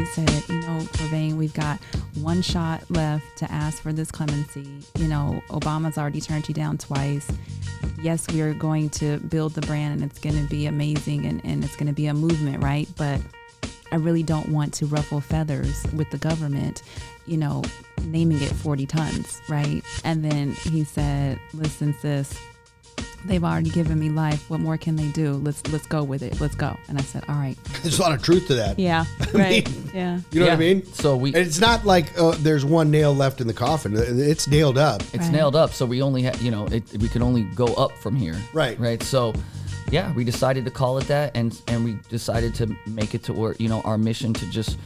he said, Corvain, we've got one shot left to ask for this clemency. Obama's already turned you down twice. Yes, we are going to build the brand and it's going to be amazing and it's going to be a movement, right? But I really don't want to ruffle feathers with the government, naming it 40 tons, right? And then he said, listen, sis, they've already given me life. What more can they do? Let's go with it. Let's go. And I said, all right. There's a lot of truth to that. Yeah. Right. Yeah. You know what I mean? So it's not like there's one nail left in the coffin. It's nailed up. It's nailed up. So we only have, we can only go up from here. Right. Right. So yeah, we decided to call it that. And we decided to make it to where, our mission to just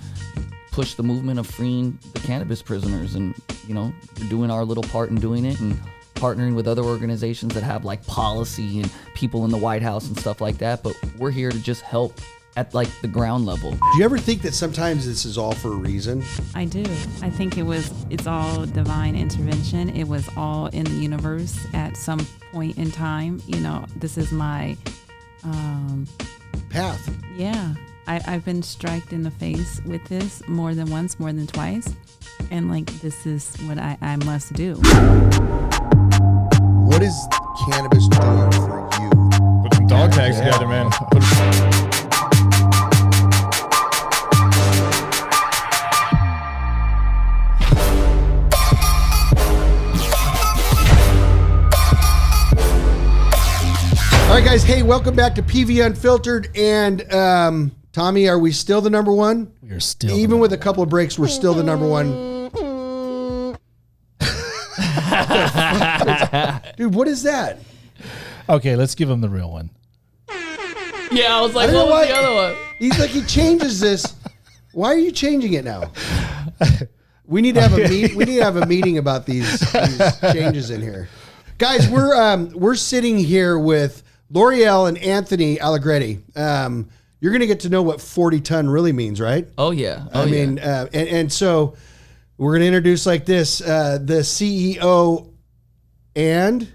push the movement of freeing the cannabis prisoners. And, we're doing our little part in doing it and partnering with other organizations that have like policy and people in the White House and stuff like that. But we're here to just help at like the ground level. Do you ever think that sometimes this is all for a reason? I do. I think it's all divine intervention. It was all in the universe at some point in time. This is my path. Yeah. I've been struck in the face with this more than once, more than twice. And this is what I must do. What is cannabis doing for you? Put some dog tags together, man. All right, guys. Hey, welcome back to PV Unfiltered. And Tommy, are we still the number one? We are still. Even with a couple of breaks, we're still the number one. Dude, what is that? Okay, let's give him the real one. Yeah, I was like, what was the other one? He's like, he changes this. Why are you changing it now? We need to have a meeting about these changes in here, guys. We're sitting here with Loriel and Anthony Allegretti. You're gonna get to know what 40 ton really means, right? Oh yeah. I mean, and so we're gonna introduce like this: the CEO and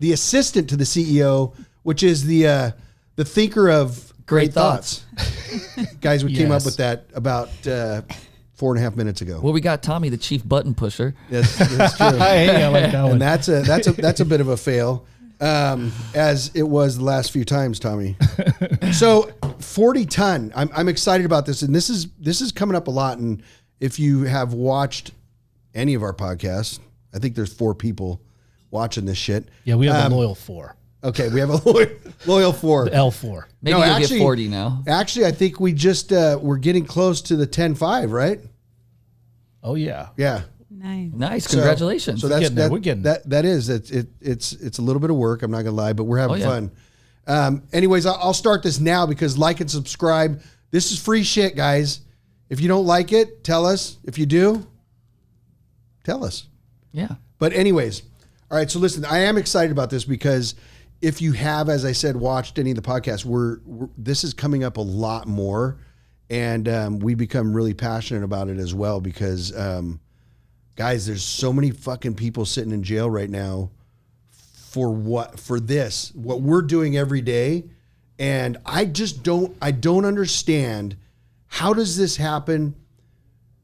the assistant to the CEO, which is the thinker of great thoughts. Guys, we came up with that about 4.5 minutes ago. Well, we got Tommy, the chief button pusher. That's true. Hey, I like that one. And that's a bit of a fail, as it was the last few times, Tommy. So 40 ton. I'm excited about this, and this is coming up a lot. And if you have watched any of our podcasts, I think there's 4 people watching this shit. Yeah, we have a loyal 4. Okay, we have a loyal 4. The L4. Maybe you'll get 40 now. Actually, I think we just we're getting close to the 10.5, right? Oh yeah. Yeah. Nice. Congratulations. So that's we're getting that is it's a little bit of work. I'm not gonna lie, but we're having fun. Anyways, I'll start this now because like and subscribe. This is free shit, guys. If you don't like it, tell us. If you do, tell us. Yeah. But anyways, all right. So listen, I am excited about this because if you have, as I said, watched any of the podcasts, this is coming up a lot more, and we become really passionate about it as well because, guys, there's so many fucking people sitting in jail right now for what we're doing every day, and I don't understand how does this happen.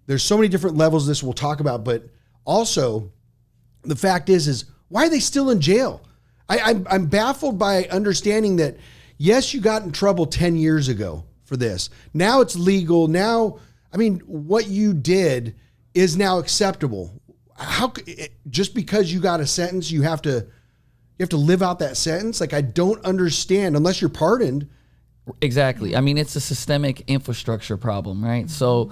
There's so many different levels this we'll talk about, but also the fact is why are they still in jail? I'm baffled by understanding that, yes, you got in trouble 10 years ago for this. Now it's legal. Now, I mean, what you did is now acceptable. Just because you got a sentence, you have to live out that sentence? Like, I don't understand unless you're pardoned. Exactly. I mean, it's a systemic infrastructure problem, right? So,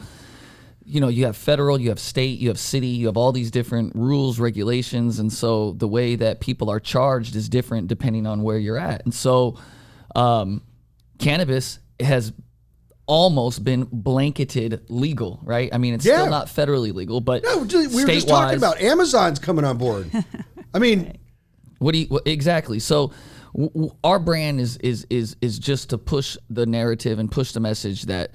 you have federal, you have state, you have city, you have all these different rules, regulations. And so the way that people are charged is different depending on where you're at. And so cannabis has almost been blanketed legal, right? I mean, it's still not federally legal, but no, we were just talking about Amazon's coming on board. I mean, exactly. So our brand is just to push the narrative and push the message that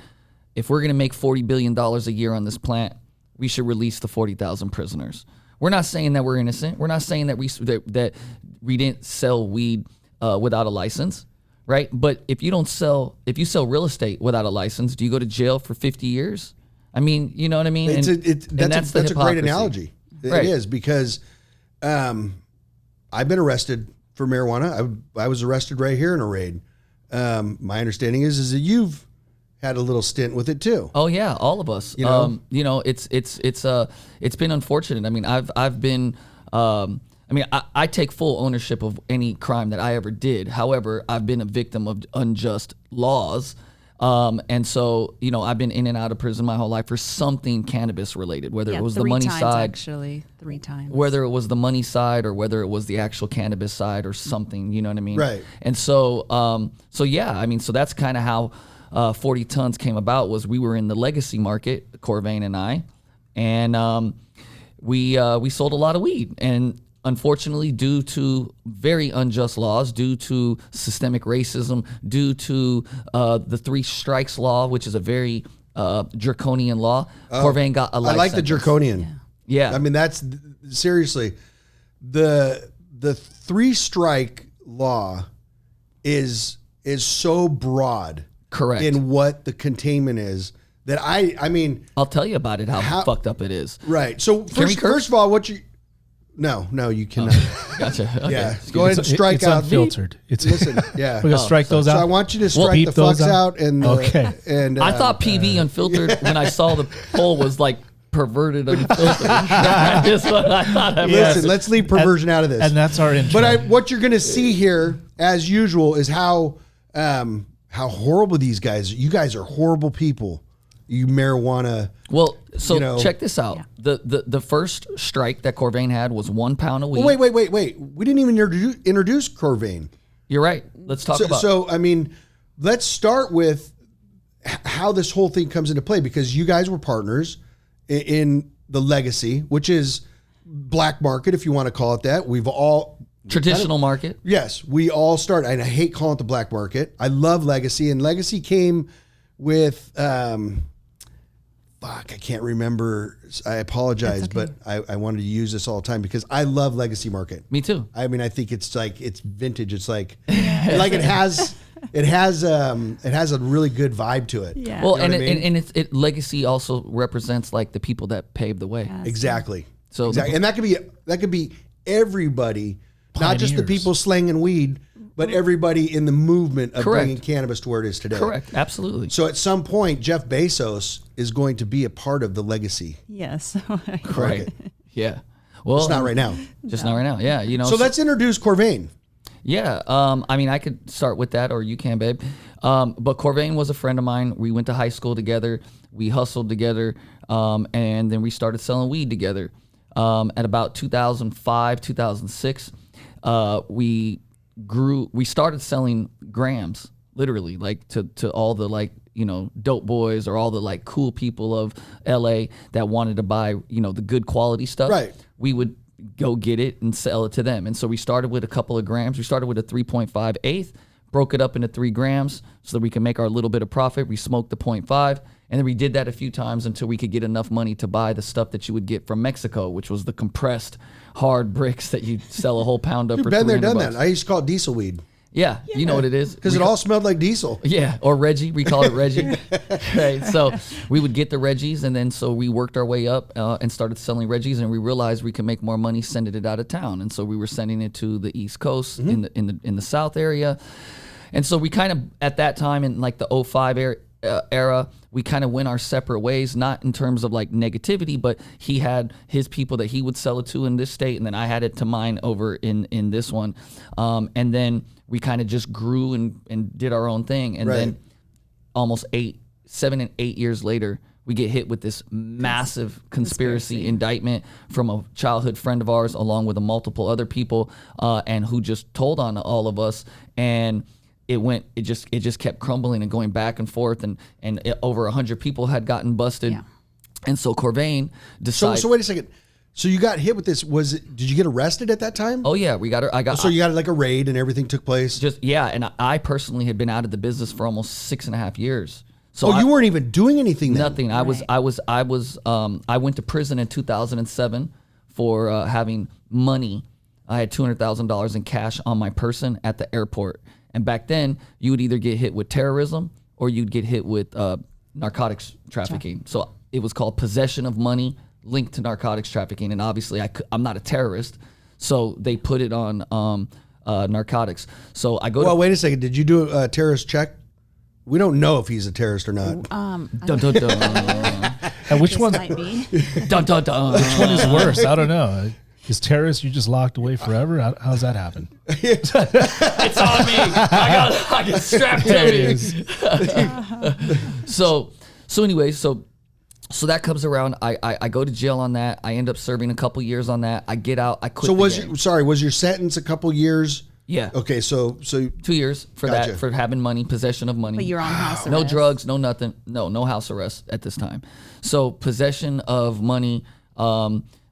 if we're going to make $40 billion a year on this plant, we should release the 40,000 prisoners. We're not saying that we're innocent. We're not saying that we didn't sell weed without a license, right? But if you sell real estate without a license, do you go to jail for 50 years? It's and that's a great hypocrisy. analogy. Right. It is, because that's a great hypocrisy. analogy. Right. It is, because I've been arrested for marijuana. I was arrested right here in a raid. My understanding is that you've had a little stint with it too. Oh yeah, all of us. It's been unfortunate. I mean, I've been. I take full ownership of any crime that I ever did. However, I've been a victim of unjust laws. And so, I've been in and out of prison my whole life for something cannabis related, whether it was the money side, actually 3 times, whether it was the money side or whether it was the actual cannabis side or something, you know what I mean? Right. And so, so that's kind of how 40 Tons came about. Was we were in the legacy market, Corvain and I, and we sold a lot of weed. And unfortunately, due to very unjust laws, due to systemic racism, due to the 3 strikes law, which is a very draconian law, Corvain got a life I like sentence. the draconian. Yeah. I mean, that's seriously the 3 strike law is so broad. Correct. In what the containment is, that I mean, I'll tell you about it, how fucked up it is. right. So Can we curse? first of all, no, you cannot. Gotcha. Okay. Yeah, go ahead and strike it's out. Unfiltered. It's Listen, yeah. we're gonna strike those out. So I want you to strike beep the those fucks out? out and Okay. And I thought PV Unfiltered when I saw the poll was like perverted unfiltered. That's what I thought. listen. Let's leave perversion out of this. and that's our intro. But what you're going to see here, as usual, is how horrible these guys. You guys are horrible people. You marijuana. Well, so You know. check this out. The first strike that Corvain had was 1 pound of weed. Wait. We didn't even introduce Corvain. You're right. Let's talk about. So I mean, let's start with how this whole thing comes into play, because you guys were partners in the legacy, which is black market, if you want to call it that. We've all traditional market. Yes, we all started, and I hate calling it the black market. I love legacy, and legacy came with I can't remember. I apologize, That's okay. but I wanted to use this all the time because I love legacy market. Me too. I mean, I think it's vintage. It's like it has a really good vibe to it. Yeah. Well, You know and what I mean? it legacy also represents like the people that paved the way. Yes. Exactly. So exactly. And that could be everybody, not just the Pioneers. people slanging weed, but everybody in the movement of Correct. bringing cannabis to where it is today. Correct. Absolutely. So at some point, Jeff Bezos is going to be a part of the legacy. Yes. Right. Yeah. Well, It's not right now. Just not right now. Yeah. So let's introduce Corvain. Yeah. I mean, I could start with that, or you can, babe. But Corvain was a friend of mine. We went to high school together. We hustled together, and then we started selling weed together. At about 2005, 2006, we started selling grams, literally, like to all the dope boys or all the like cool people of LA that wanted to buy, the good quality stuff. Right. We would go get it and sell it to them. And so we started with a couple of grams. We started with a 3.5/8, broke it up into 3 grams so that we can make our little bit of profit. We smoked the 0.5. And then we did that a few times until we could get enough money to buy the stuff that you would get from Mexico, which was the compressed hard bricks that you sell a whole pound of You've for been there, done $300. that. I used to call it diesel weed Yeah, you know what it is. because it all smelled like diesel. Yeah, or Reggie. We call it Reggie. Right. So we would get the Reggies, and then so we worked our way up and started selling Reggies, and we realized we could make more money sending it out of town. And so we were sending it to the East Coast in the South area. And so we kind of at that time in like the 05 era, we kind of went our separate ways, not in terms of like negativity, but he had his people that he would sell it to in this state, and then I had it to mine over in this one. And then we kind of just grew and did our own thing. And Right. then almost 7 and 8 years later, we get hit with this massive conspiracy indictment from a childhood friend of ours, along with multiple other people, and who just told on all of us. And it just kept crumbling and going back and forth, and over 100 people had gotten busted. Yeah. And so Corvain decided. So wait a second. So you got hit with this. Did you get arrested at that time? Oh yeah, I got. So you got like a raid and everything took place. And I personally had been out of the business for almost 6.5 years. So you weren't even doing anything then. nothing. I went to prison in 2007 for having money. I had $200,000 in cash on my person at the airport. And back then, you would either get hit with terrorism or you'd get hit with narcotics trafficking. So it was called possession of money linked to narcotics trafficking. And obviously I'm not a terrorist. So they put it on narcotics. So I go Well, wait a second. Did you do a terrorist check? We don't know if he's a terrorist or not. Dun, dun, dun. And which This one? might be. Dun, dun, dun. Which one is worse? I don't know. Is terrorist you just locked away forever? How's that happen? It's on me. I got strapped to me. So anyway, so that comes around. I go to jail on that. I end up serving a couple years on that. I get out. I quit. So the game. was your sentence a couple years? Yeah. Okay, so 2 years for Gotcha. that, for having money, possession of money. But you're on house arrest. No drugs, no nothing. No house arrest at this time. So possession of money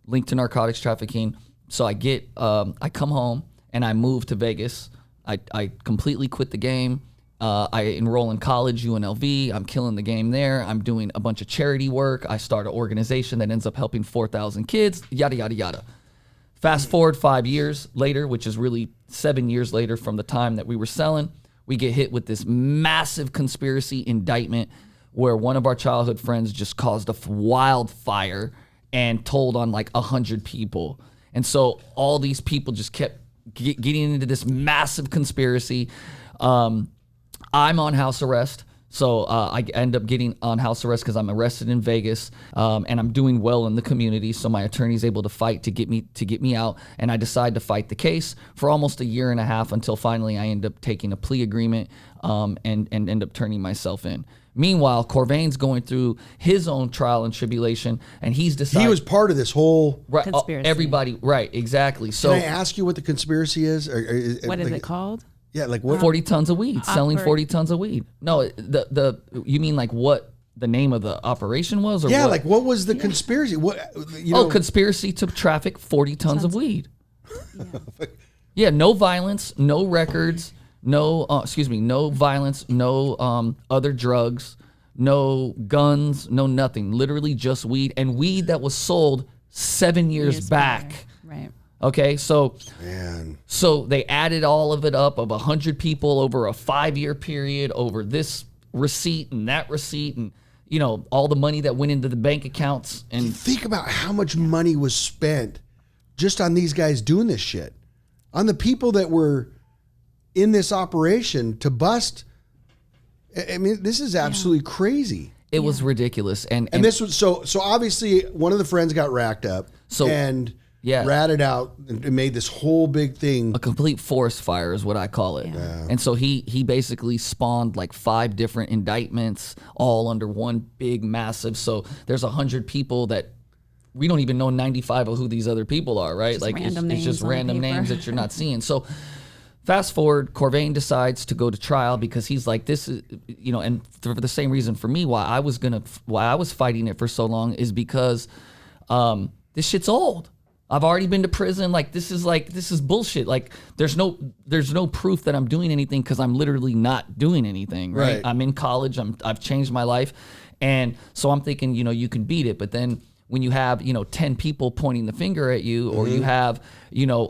linked to narcotics trafficking. So I come home and I move to Vegas. I completely quit the game. I enroll in college, UNLV. I'm killing the game there. I'm doing a bunch of charity work. I start an organization that ends up helping 4,000 kids, yada, yada, yada. Fast forward 5 years later, which is really 7 years later from the time that we were selling, we get hit with this massive conspiracy indictment where one of our childhood friends just caused a wildfire and told on like 100 people. And so all these people just kept getting into this massive conspiracy. I'm on house arrest. So I end up getting on house arrest because I'm arrested in Vegas, and I'm doing well in the community. So my attorney's able to fight to get me out, and I decide to fight the case for almost a year and a half until finally I end up taking a plea agreement and end up turning myself in. Meanwhile, Corvain's going through his own trial and tribulation, and he's decided he was part of this whole right. Conspiracy. Everybody, right? Exactly. So Can I ask you what the conspiracy is? What is it called? Yeah, like what? 40 tons of weed, selling Awkward. 40 tons of weed. No, you mean like what the name of the operation was? Or Yeah, what? like what was the conspiracy? What Conspiracy to traffic 40 tons of weed. Yeah, no violence, no records, no violence, no other drugs, no guns, no nothing. Literally just weed, and weed that was sold 7 years back. prior. Right. Okay, so Man. so they added all of it up of 100 people over a 5-year period over this receipt and that receipt and all the money that went into the bank accounts and Think about how much money was spent just on these guys doing this shit. On the people that were in this operation to bust. I mean, this is absolutely crazy. it was ridiculous. And this was so obviously one of the friends got racked up and yeah. ratted out and made this whole big thing. a complete forest fire is what I call it. Yeah. And so he basically spawned like 5 different indictments all under one big massive. So there's 100 people that we don't even know 95 of who these other people are, right? Just Like random it's just names on random paper. names that you're not seeing. So fast forward, Corvain decides to go to trial because he's like, this is, and for the same reason for me, why I was fighting it for so long is because this shit's old. I've already been to prison. Like this is bullshit. Like there's no proof that I'm doing anything because I'm literally not doing anything. Right? I'm in college. I've changed my life, and so I'm thinking, you can beat it. But then when you have 10 people pointing the finger at you, or you have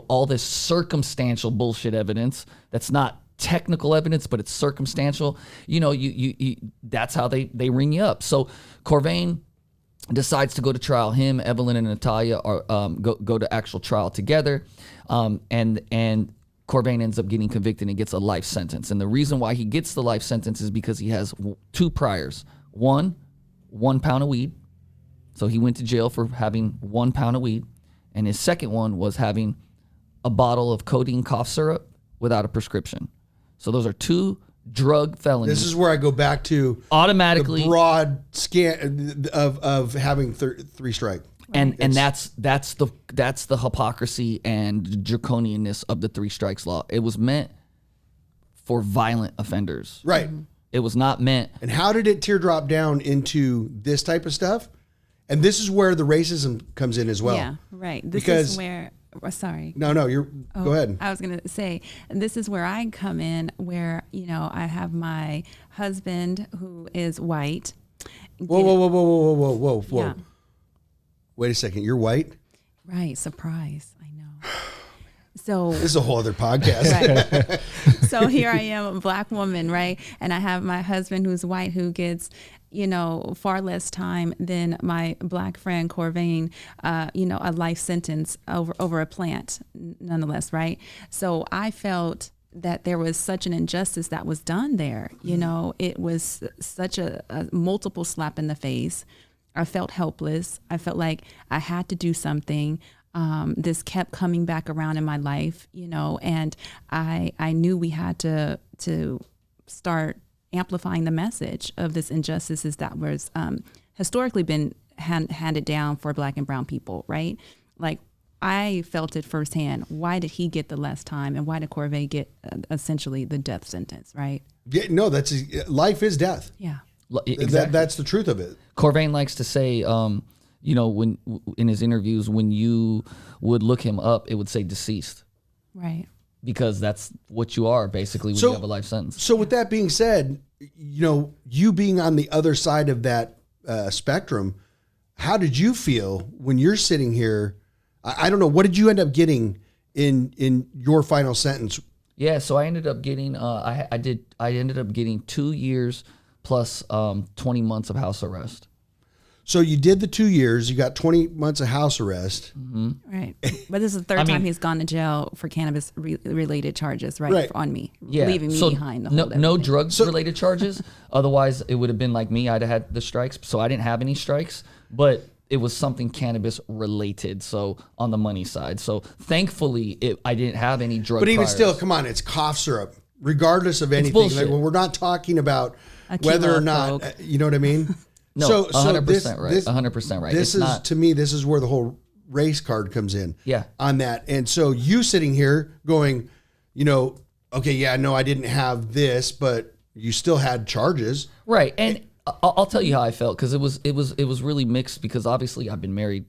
all this circumstantial bullshit evidence that's not technical evidence, but it's circumstantial. You that's how they ring you up. So Corvain decides to go to trial. Him, Evelyn, and Natalia are go to actual trial together, and Corvain ends up getting convicted and gets a life sentence. And the reason why he gets the life sentence is because he has 2 priors. 1 pound of weed, so he went to jail for having 1 pound of weed, and his second one was having a bottle of codeine cough syrup without a prescription. So those are 2 drug felonies. This is where I go back to automatically the broad scan of having 3 strike. And that's the hypocrisy and draconianness of the 3 strikes law. It was meant for violent offenders. Right. It was not meant. And how did it teardrop down into this type of stuff? And this is where the racism comes in as well. Yeah, right. This Because- is where, sorry. No, go ahead. I was going to say, this is where I come in, where, I have my husband who is white. Whoa. Yeah. Wait a second. You're white? Right. Surprise. I know. So This is a whole other podcast. Right. So here I am, a black woman, right? And I have my husband who's white who gets, far less time than my black friend Corvain, a life sentence over a plant, nonetheless, right? So I felt that there was such an injustice that was done there. It was such a multiple slap in the face. I felt helpless. I felt like I had to do something. This kept coming back around in my life, and I knew we had to start amplifying the message of this injustices that was historically been handed down for Black and brown people, right? Like, I felt it firsthand. Why did he get the less time, and why did Corvée get essentially the death sentence, right? Yeah, no, life is death. Yeah. Exactly. That's the truth of it. Corvain likes to say, when in his interviews, when you would look him up, it would say deceased. Right. Because that's what you are basically when you have a life sentence. So with that being said, you being on the other side of that spectrum, how did you feel when you're sitting here? I don't know. What did you end up getting in your final sentence? Yeah, so I ended up getting I ended up getting 2 years plus 20 months of house arrest. So you did the 2 years. You got 20 months of house arrest. Mm-hmm. Right. But this is the third time he's gone to jail for cannabis related charges, right? On me, leaving me behind. No drugs related charges. Otherwise, it would have been like me. I'd have had the strikes. So I didn't have any strikes, but it was something cannabis related. So on the money side. So thankfully, I didn't have any drug. But even priors. still, come on, it's cough syrup. Regardless of anything, bullshit. like when we're not talking about whether or not, you know what I mean? No, 100% right. 100% right. This is to me. This is where the whole race card comes in. Yeah. On that, and so you sitting here going, okay, yeah, no, I didn't have this, but you still had charges, right? And I'll tell you how I felt, because it was really mixed, because obviously I've been married,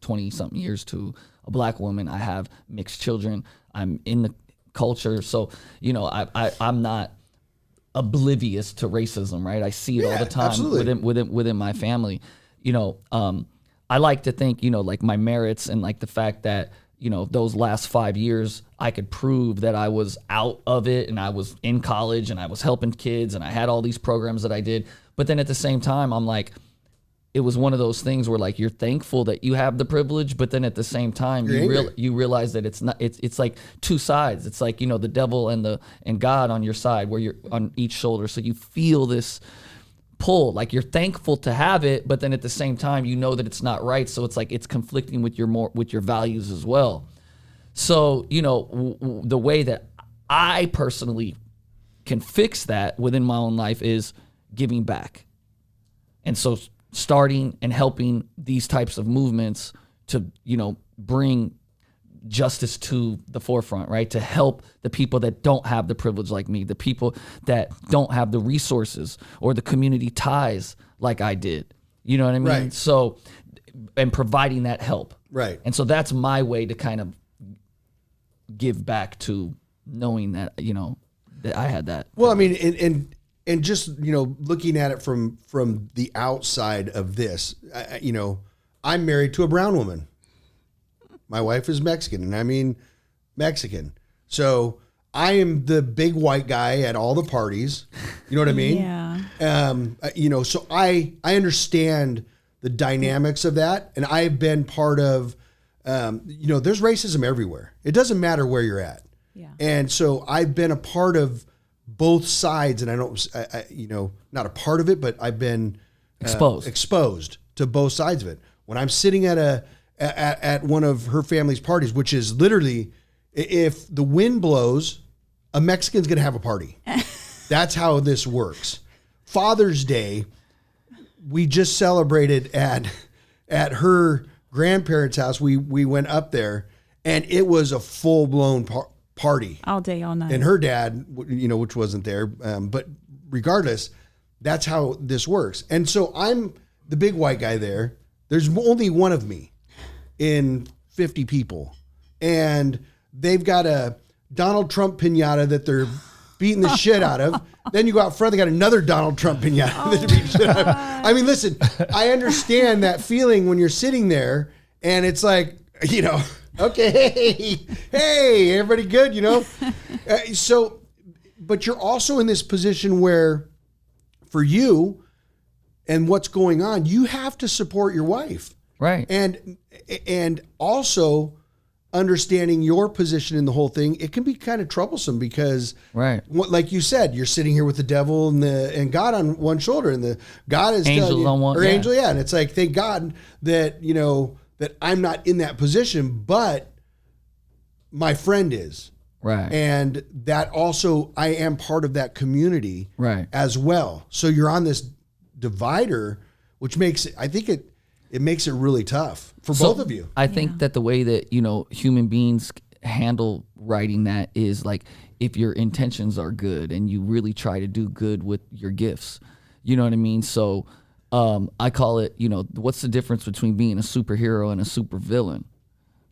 20 something years to a Black woman. I have mixed children. I'm in the culture, so I'm not oblivious to racism, right? I see it all the time within my family. I like to think, like my merits and like the fact that, those last 5 years, I could prove that I was out of it and I was in college and I was helping kids and I had all these programs that I did. But then at the same time, I'm like, it was one of those things where like you're thankful that you have the privilege, but then at the same time you realize that it's not. It's like two sides. It's like the devil and God on your side, where you're on each shoulder. So you feel this pull, like you're thankful to have it, but then at the same time you know that it's not right. So it's like it's conflicting with your values as well. So the way that I personally can fix that within my own life is giving back, and so starting and helping these types of movements to, bring justice to the forefront, right? To help the people that don't have the privilege like me, the people that don't have the resources or the community ties like I did. You know what I mean? Right. So, and providing that help. Right. And so that's my way to kind of give back to knowing that, that I had that. Well, I mean, and just, looking at it from the outside of this, I'm married to a brown woman. My wife is Mexican, and I mean Mexican. So I am the big white guy at all the parties. You know what I mean? Yeah. So I understand the dynamics of that, and I've been part of, there's racism everywhere. It doesn't matter where you're at. Yeah. And so I've been a part of both sides, and not a part of it, but I've been exposed to both sides of it. When I'm sitting at one of her family's parties, which is literally, if the wind blows, a Mexican's going to have a party. That's how this works. Father's Day, we just celebrated at her grandparents' house. We went up there, and it was a full-blown party all day, all night. And her dad, which wasn't there, but regardless, that's how this works. And so I'm the big white guy there. There's only one of me in 50 people, and they've got a Donald Trump piñata that they're beating the shit out of. Then you go out front, they got another Donald Trump piñata that they're beating the shit out of. I mean, listen, I understand that feeling when you're sitting there and it's like, okay, hey, everybody good, So, but you're also in this position where, for you, and what's going on, you have to support your wife. Right. And also understanding your position in the whole thing, it can be kind of troublesome because, right, like you said, you're sitting here with the devil and God on one shoulder, and the God is angels on one, angel, and it's like, thank God that that I'm not in that position, but my friend is, right, and that also I am part of that community, right, as well. So you're on this divider, which makes it, I think it makes it really tough for both of you. I think that the way that, human beings handle writing that is like, if your intentions are good and you really try to do good with your gifts, you know what I mean? So I call it, what's the difference between being a superhero and a supervillain?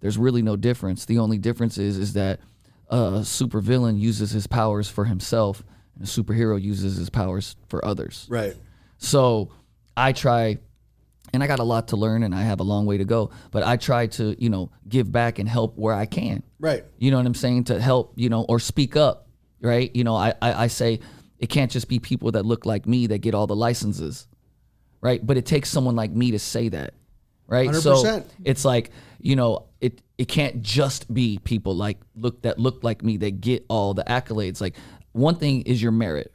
There's really no difference. The only difference is that a supervillain uses his powers for himself and a superhero uses his powers for others. Right. So I try, and I got a lot to learn and I have a long way to go, but I try to, give back and help where I can. Right. You know what I'm saying? To help, or speak up, right? I say it can't just be people that look like me that get all the licenses, right? But it takes someone like me to say that, right? 100%. So it's like, it can't just be people that look like me that get all the accolades. Like, one thing is your merit.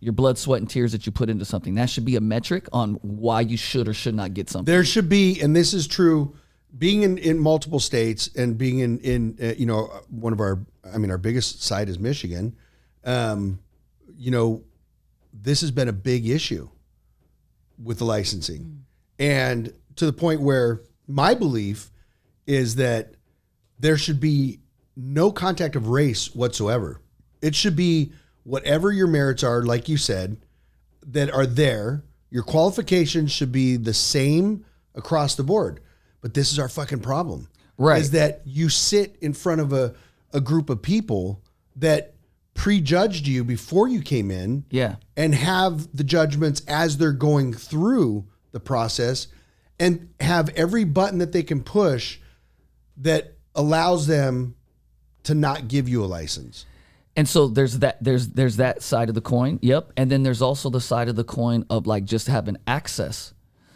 Your blood, sweat, and tears that you put into something. That should be a metric on why you should or should not get something. There should be, and this is true, being in multiple states and being in one of our biggest site is Michigan. This has been a big issue with the licensing. And to the point where my belief is that there should be no contact of race whatsoever. It should be whatever your merits are, like you said, that are there. Your qualifications should be the same across the board. But this is our fucking problem. Right. Is that you sit in front of a group of people that prejudged you before you came in. Yeah. And have the judgments as they're going through the process and have every button that they can push that allows them to not give you a license. And so there's that side of the coin. Yep. And then there's also the side of the coin of like just having access.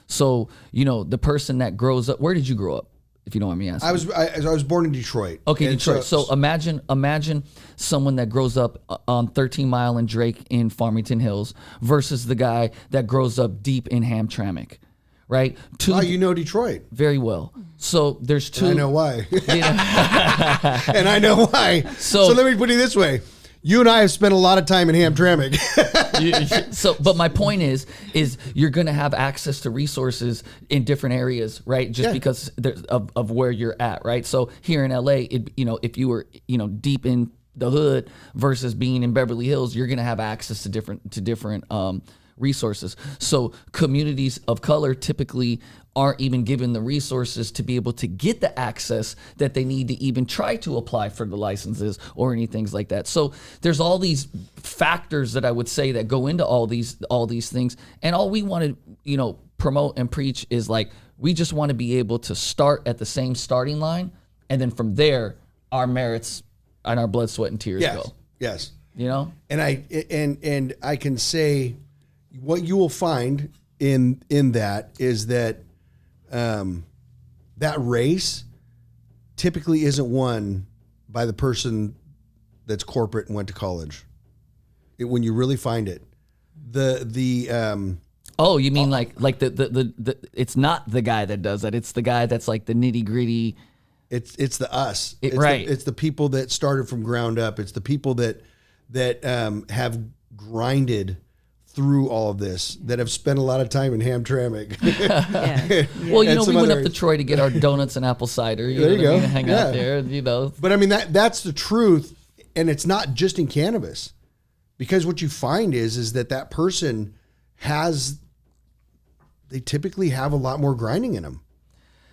So, the person that grows up, where did you grow up? If you don't mind me asking. I was born in Detroit. Okay, and Detroit. So imagine someone that grows up on 13 Mile and Drake in Farmington Hills versus the guy that grows up deep in Hamtramck, right? You know Detroit. Very well. So there's two. And I know why. And I know why. So let me put it this way. You and I have spent a lot of time in Hamtramck. But my point is you're going to have access to resources in different areas, right? Just because of where you're at, right? So here in LA, if you were, deep in the hood versus being in Beverly Hills, you're going to have access to different resources. So communities of color typically aren't even given the resources to be able to get the access that they need to even try to apply for the licenses or anything like that. So there's all these factors that I would say that go into all these things. And all we want to, promote and preach is like, we just want to be able to start at the same starting line. And then from there, our merits and our blood, sweat, and tears go. Yes. And I can say what you will find in that is that that race typically isn't won by the person that's corporate and went to college. When you really find it, oh, you mean like the it's not the guy that does that. It's the guy that's like the nitty gritty. It's the us. Right. It's the people that started from ground up. It's the people that have grinded through all of this, that have spent a lot of time in Hamtramck. Well, we went up to Troy to get our donuts and apple cider. There you go. Hang out there, But I mean, that's the truth. And it's not just in cannabis, because what you find is that person they typically have a lot more grinding in them,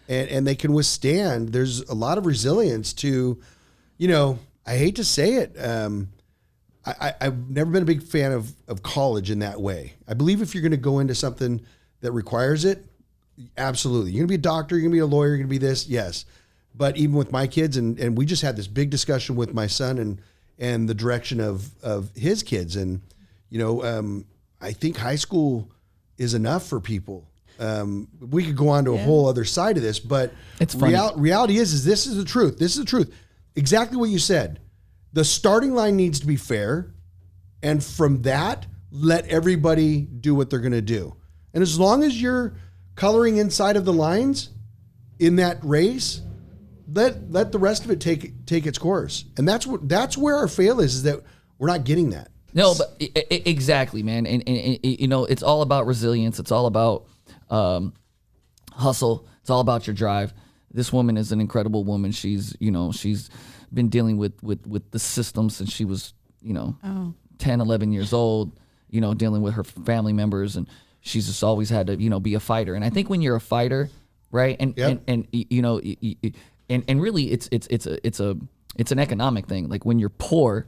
and they can withstand. There's a lot of resilience to, I hate to say it. I've never been a big fan of college in that way. I believe if you're going to go into something that requires it, absolutely. You're going to be a doctor, you're going to be a lawyer, you're going to be this, yes. But even with my kids, and we just had this big discussion with my son and the direction of his kids. And, I think high school is enough for people. We could go on to a whole other side of this, but It's funny. reality is this is the truth. This is the truth. Exactly what you said. The starting line needs to be fair. And from that, let everybody do what they're going to do. And as long as you're coloring inside of the lines in that race, let the rest of it take its course. And that's where our fail is that we're not getting that. No, but exactly, man. And you know, it's all about resilience. It's all about hustle. It's all about your drive. This woman is an incredible woman. She's been dealing with the system since she was, 10, 11 years old, dealing with her family members, and she's just always had to, be a fighter. And I think when you're a fighter, right? And really it's an economic thing. Like when you're poor,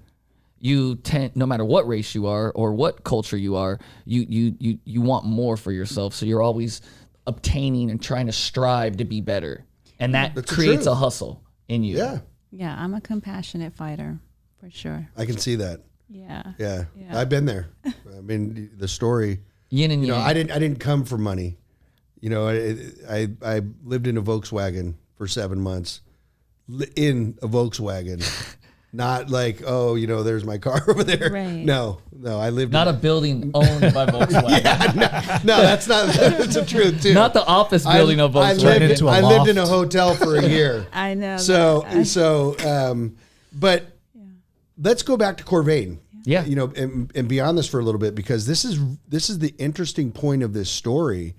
you tend, no matter what race you are or what culture you are, you want more for yourself. So you're always obtaining and trying to strive to be better. And that creates a hustle in you. Yeah. Yeah, I'm a compassionate fighter for sure. I can see that. Yeah. I've been there. I mean, the story, Yin and yang. I didn't come for money. I lived in a Volkswagen for 7 months in a Volkswagen. Not like, there's my car over there. Right. No, I lived Not a building owned by Volkswagen. no, that's the truth too. Not the office building of Volkswagen. I lived in a hotel for a year. I know. But let's go back to Corvain. Yeah. And beyond this for a little bit, because this is the interesting point of this story,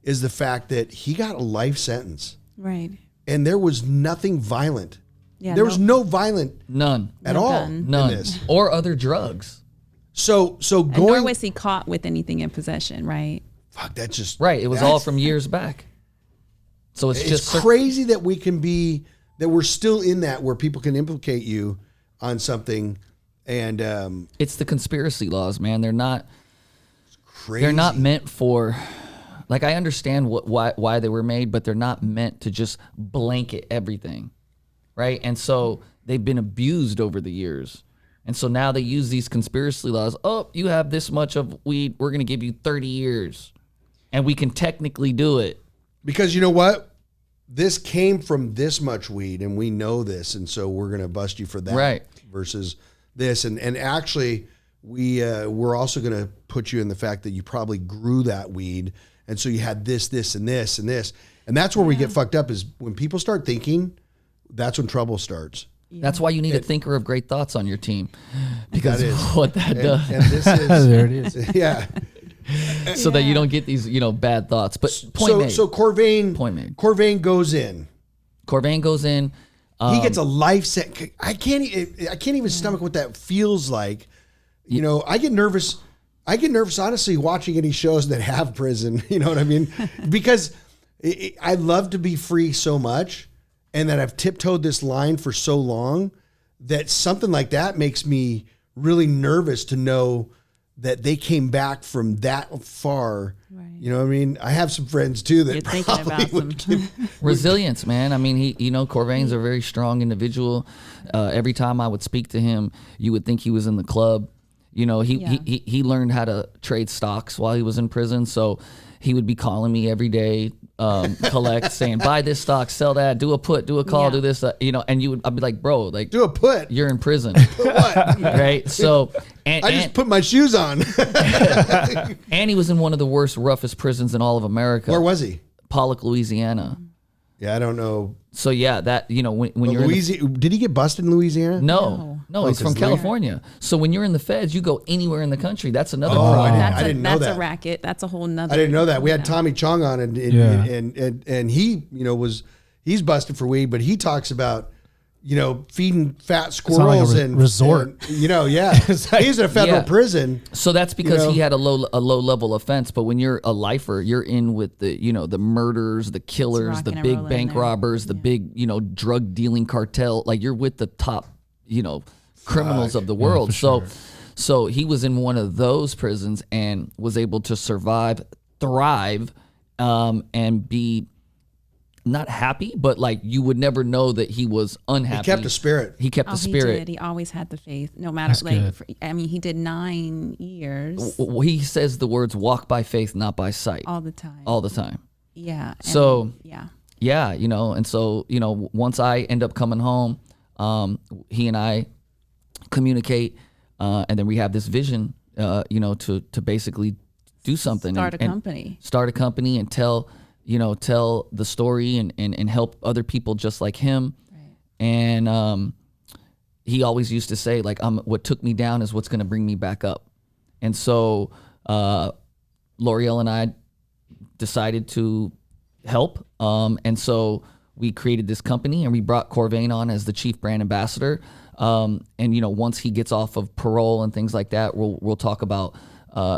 is the fact that he got a life sentence. Right. And there was nothing violent. Yeah, there was no violent None at No all gun. in None. this. Or other drugs. So And nor going, was he caught with anything in possession, right? fuck, that's just Right. It was all from years back. So it's just crazy that we're still in that where people can implicate you on something, and it's the conspiracy laws, man. They're not crazy. They're not meant for, like, I understand why they were made, but they're not meant to just blanket everything, right? And so they've been abused over the years. And so now they use these conspiracy laws. Oh, you have this much of weed, we're going to give you 30 years. And we can technically do it. Because you know what? This came from this much weed, and we know this, and so we're going to bust you for that. Right. Versus this. And actually, we're also going to put you in the fact that you probably grew that weed, and so you had this, and this, and this. And that's where we get fucked up, is when people start thinking, that's when trouble starts. Yeah. That's why you need a thinker of great thoughts on your team. Because what that does. And this is... There it is. Yeah. So that you don't get these, bad thoughts. But point made. So Corvain... Point made. Corvain goes in. Corvain goes in. He gets a life sentence. I can't even stomach what that feels like. I get nervous. Honestly, watching any shows that have prison. You know what I mean? Because I love to be free so much, and that I've tiptoed this line for so long that something like that makes me really nervous to know that they came back from that far. Right. You know what I mean? I have some friends too that You're thinking probably about would some. Resilience, man. I mean, Corvain's a very strong individual. Every time I would speak to him, you would think he was in the club. He learned how to trade stocks while he was in prison. So he would be calling me every day, collect, saying, buy this stock, sell that, do a put, do a call, do this, and I'd be like, bro, like, do a put. You're in prison. Put what? Right? So, I just put my shoes on. And he was in one of the worst, roughest prisons in all of America. Where was he? Pollock, Louisiana. Yeah, I don't know. So yeah, that when you're did he get busted in Louisiana? No, he's from California. So when you're in the feds, you go anywhere in the country. That's another problem. I didn't know that. That's a racket. That's a whole nother. I didn't know that. We had Tommy Chong on, and he he's busted for weed, but he talks about feeding fat squirrels like a resort. He's in a federal prison. So that's because he had a low level offense. But when you're a lifer, you're in with the the murders, the killers, the big bank robbers, the big drug dealing cartel. Like you're with the top criminals of the world. So he was in one of those prisons and was able to survive, thrive, and be not happy, but like you would never know that he was unhappy. He kept a spirit. He kept a He spirit. did. He always had the faith, no matter That's like. good. He did 9 years He says the words "walk by faith, not by sight" all the time. all the time. Yeah. and- So yeah. yeah, and so once I end up coming home, he and I communicate, and then we have this vision, to basically do something, Start and a company. start a company, and tell the story and help other people just like him. Right. And he always used to say, like, what took me down is what's going to bring me back up. And so Loriel and I decided to help. And so we created this company, and we brought Corvain on as the chief brand ambassador. And once he gets off of parole and things like that, we'll talk about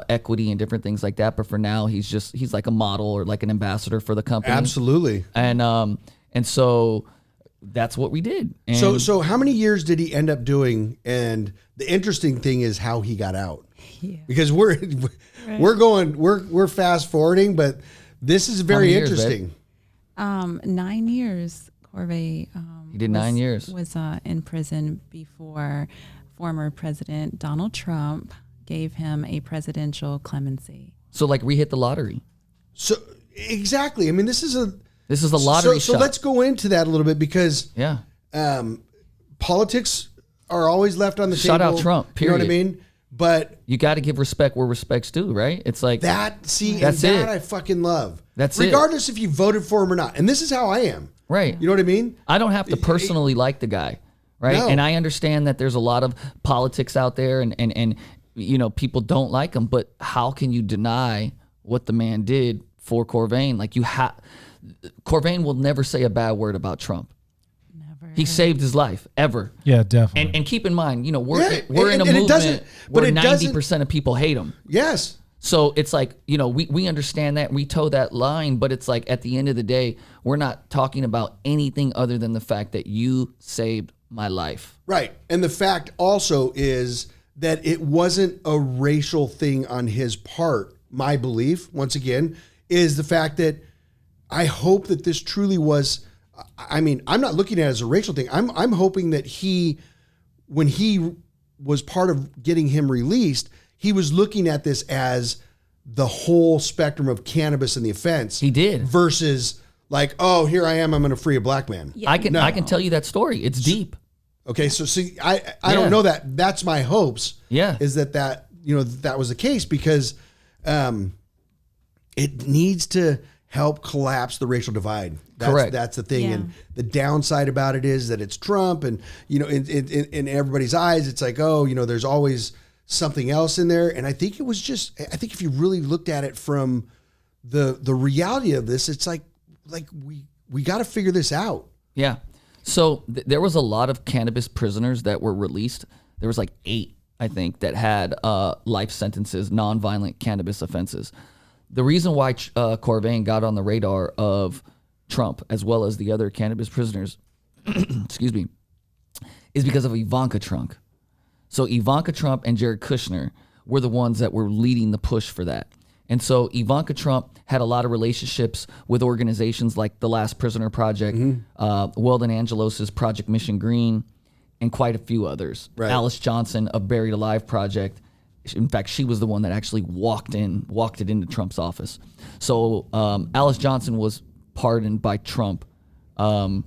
equity and different things like that. But for now, he's like a model or like an ambassador for the company. Absolutely. And so that's what we did. And So how many years did he end up doing? And the interesting thing is how he got out. Yeah. Because we're fast forwarding, but this is very many years, interesting. 9 years. Corvée. He did 9 years. Was in prison before former President Donald Trump gave him a presidential clemency. So like we hit the lottery. So exactly. I mean, this is a lottery So shot. let's go into that a little bit because Yeah. politics are always left on the Shout table. out Trump, You know what I period. mean? But You got to give respect where respect's due, right? It's like that's it. I fucking love. That's it. regardless if you voted for him or not. And this is how I am. right. You know what I mean? I don't have to personally like the guy, right? No. And I understand that there's a lot of politics out there, and people don't like him. But how can you deny what the man did for Corvain? Like Corvain will never say a bad word about Trump. Never. He saved his life ever. Yeah, definitely. And keep in mind, we're Yeah, in a and it doesn't- movement but where it doesn't- 90% of people hate him. Yes. So it's like, we understand that, we toe that line, but it's like at the end of the day, we're not talking about anything other than the fact that you saved my life. Right. And the fact also is that it wasn't a racial thing on his part. My belief, once again, is the fact that I hope that this truly was, I mean, I'm not looking at it as a racial thing. I'm hoping that when he was part of getting him released, he was looking at this as the whole spectrum of cannabis and the offense. He did. Versus like, oh, here I am, I'm going to free a black man. Yeah. I can tell you that story. It's deep. Okay, so see, I Yeah. don't know that. That's my hopes. Yeah. Is that that was the case because it needs to help collapse the racial divide. Correct. That's the thing. Yeah. And the downside about it is that it's Trump, and in everybody's eyes, it's like, oh, there's always something else in there. And I think it was just, I think if you really looked at it from the reality of this, it's like we got to figure this out. Yeah. So there was a lot of cannabis prisoners that were released. There was like 8, I think, that had life sentences, nonviolent cannabis offenses. The reason why Corvain got on the radar of Trump as well as the other cannabis prisoners, excuse me, is because of Ivanka Trump. So Ivanka Trump and Jared Kushner were the ones that were leading the push for that. And so Ivanka Trump had a lot of relationships with organizations like the Last Prisoner Project, Weldon Angelos's Project Mission Green, and quite a few others. Right. Alice Johnson of Buried Alive Project. In fact, she was the one that actually walked it into Trump's office. So Alice Johnson was pardoned by Trump, 2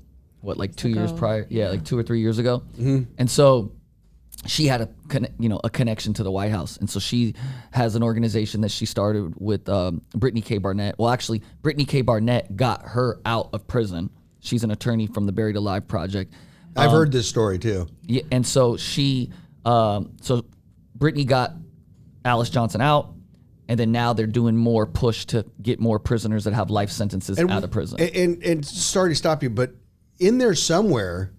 years prior? Yeah, like 2 or 3 years ago. And so she had a connection to the White House. And so she has an organization that she started with Brittany K. Barnett. Well, actually, Brittany K. Barnett got her out of prison. She's an attorney from the Buried Alive Project. I've heard this story too. Yeah, and so Brittany got Alice Johnson out, and then now they're doing more push to get more prisoners that have life sentences out of prison. And sorry to stop you, but in there somewhere,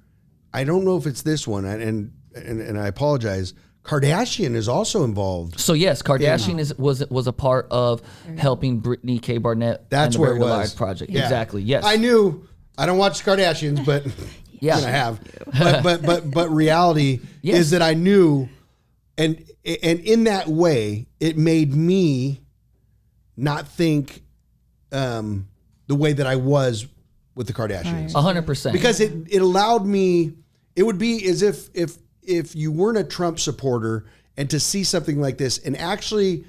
I don't know if it's this one, and I apologize. Kardashian is also involved. So yes, Kardashian was a part of helping Brittany K. Barnett. That's and the where it Buried was. Alive Project. Yeah. Exactly. Yes. I knew. I don't watch Kardashians, but Yeah. I have. But reality Yes. is that I knew, and in that way, it made me not think the way that I was with the Kardashians. 100%. Because it allowed me, it would be as if you weren't a Trump supporter and to see something like this and actually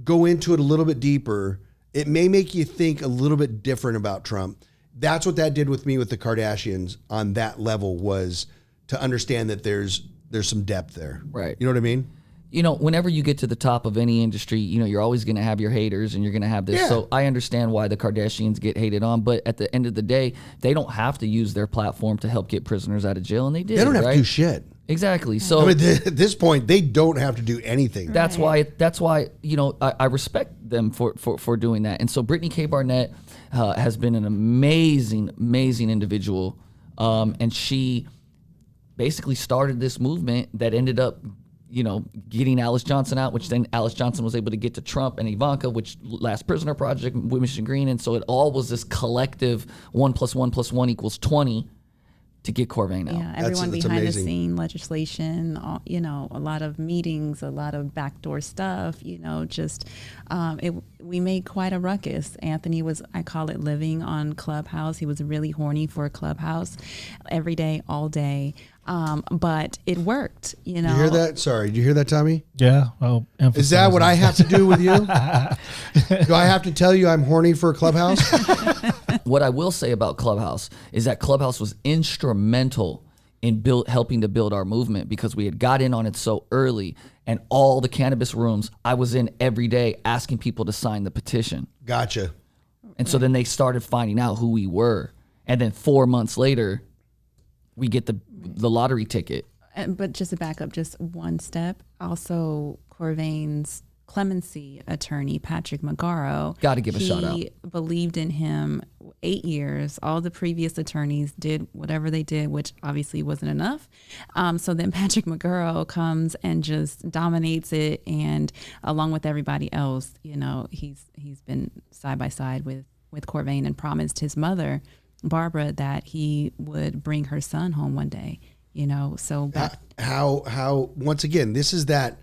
go into it a little bit deeper, it may make you think a little bit different about Trump. That's what that did with me with the Kardashians on that level, was to understand that there's some depth there. Right. You know what I mean? You know, whenever you get to the top of any industry, you know, you're always going to have your haters and you're going to have this. Yeah. So I understand why the Kardashians get hated on, but at the end of the day, they don't have to use their platform to help get prisoners out of jail, and they did. They don't have right? to do shit. Exactly. So I mean, at this point, they don't have to do anything. that's why you know, I respect them for doing that. And so Brittany K. Barnett has been an amazing individual, and she basically started this movement that ended up, you know, getting Alice Johnson out, which then Alice Johnson was able to get to Trump and Ivanka, which Last Prisoner Project, Mission Green, and so it all was this collective 1 + 1 + 1 = 20 to get Corvain out. Yeah, everyone that's behind amazing. the scene legislation, you know, a lot of meetings, a lot of backdoor stuff, you know, just we made quite a ruckus. Anthony was, I call it, living on Clubhouse. He was really horny for Clubhouse every day, all day. But it worked, you know. Did you hear that? Sorry, did you hear that, Tommy? Yeah. Well, Is that what I have to do with you? Do I have to tell you I'm horny for Clubhouse? What I will say about Clubhouse is that Clubhouse was instrumental in helping to build our movement, because we had got in on it so early, and all the cannabis rooms I was in every day asking people to sign the petition. Gotcha. And so then they started finding out who we were. And then 4 months later, we get the lottery ticket. But just to back up just one step, also Corvain's clemency attorney, Patrick Magaro. Got to give a shout out. He believed in him 8 years. All the previous attorneys did whatever they did, which obviously wasn't enough. So then Patrick Magaro comes and just dominates it. And along with everybody else, you know, he's been side by side with Corvain and promised his mother, Barbara, that he would bring her son home one day, you know. So back How once again, this is that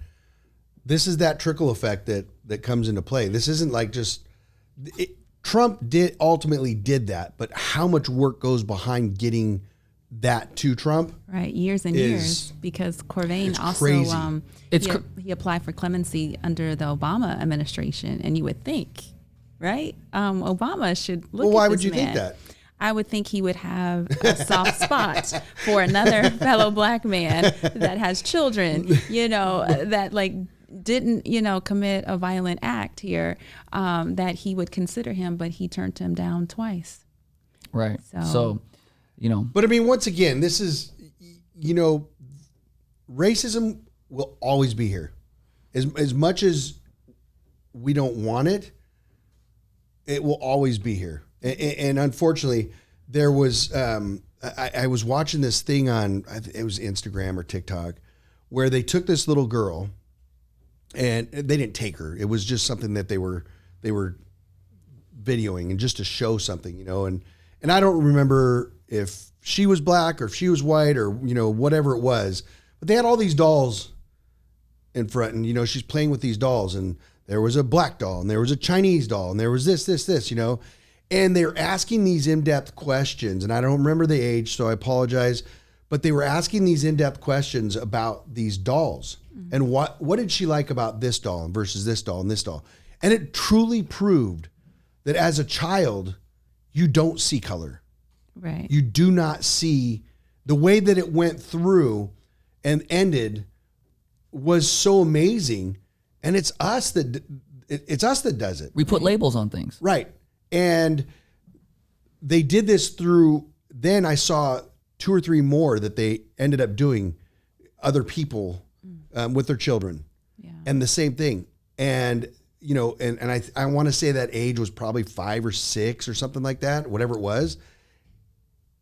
trickle effect that comes into play. This isn't like just Trump ultimately did that, but how much work goes behind getting that to Trump? right, years and years, because Corvain also crazy. he applied for clemency under the Obama administration, and you would think, right, Obama should look. Well, why at would this you think man. that? I would think he would have a soft spot for another fellow black man that has children, you know, that like didn't, you know, commit a violent act here, that he would consider him, but he turned him down twice. Right. So- So, you know, But I mean, once again, this is, you know, racism will always be here. As much as we don't want it, it will always be here. And unfortunately, there was, I was watching this thing on, it was Instagram or TikTok, where they took this little girl, and they didn't take her. It was just something that they were videoing, and just to show something, you know, and I don't remember if she was black or if she was white or, you know, whatever it was, but they had all these dolls in front, and, you know, she's playing with these dolls, and there was a black doll, and there was a Chinese doll, and there was this, you know, and they're asking these in-depth questions, and I don't remember the age, so I apologize, but they were asking these in-depth questions about these dolls, and what did she like about this doll versus this doll and this doll, and it truly proved that as a child, you don't see color. Right. You do not see the way that it went through and ended was so amazing, and it's us that does it. we put labels on things. Right. And they did this through, then I saw 2 or 3 more that they ended up doing, other people with their children. Yeah. And the same thing. And, you know, and I want to say that age was probably 5 or 6 or something like that, whatever it was.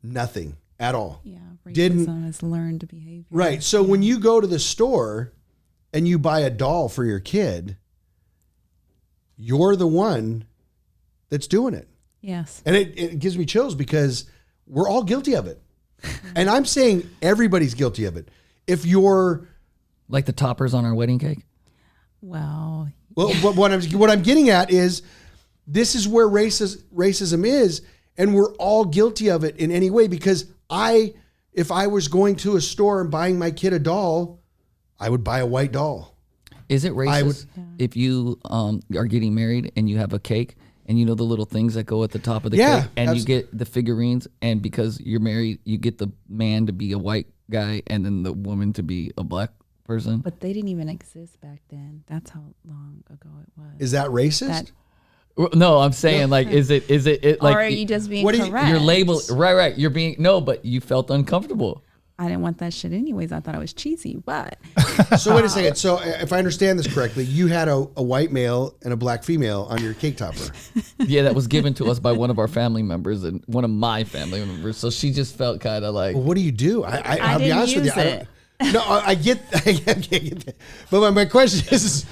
Nothing at all. Yeah. Didn't- Racism is learned behavior. Right. So when you go to the store and you buy a doll for your kid, you're the one that's doing it. Yes. And it gives me chills because we're all guilty of it. And I'm saying everybody's guilty of it. If you're, Like the toppers on our wedding cake. Well, well, what I'm getting at is this is where racism is. And we're all guilty of it in any way, because if I was going to a store and buying my kid a doll, I would buy a white doll. Is it racist if you are getting married and you have a cake and you know the little things that go at the top of the cake and you get the figurines, and because you're married, you get the man to be a white guy and then the woman to be a black person? But they didn't even exist back then. That's how long ago it was. Is that racist? No, I'm saying like, is it like? Or are you just being what do you- correct? You're labeled right. You're being but you felt uncomfortable. I didn't want that shit anyways. I thought it was cheesy, but So wait a second. So if I understand this correctly, you had a white male and a black female on your cake topper. Yeah, that was given to us by one of our family members and one of my family members. So she just felt kind of like. Well, what do you do? I'll be didn't honest with you. use it. I get that. But my question is,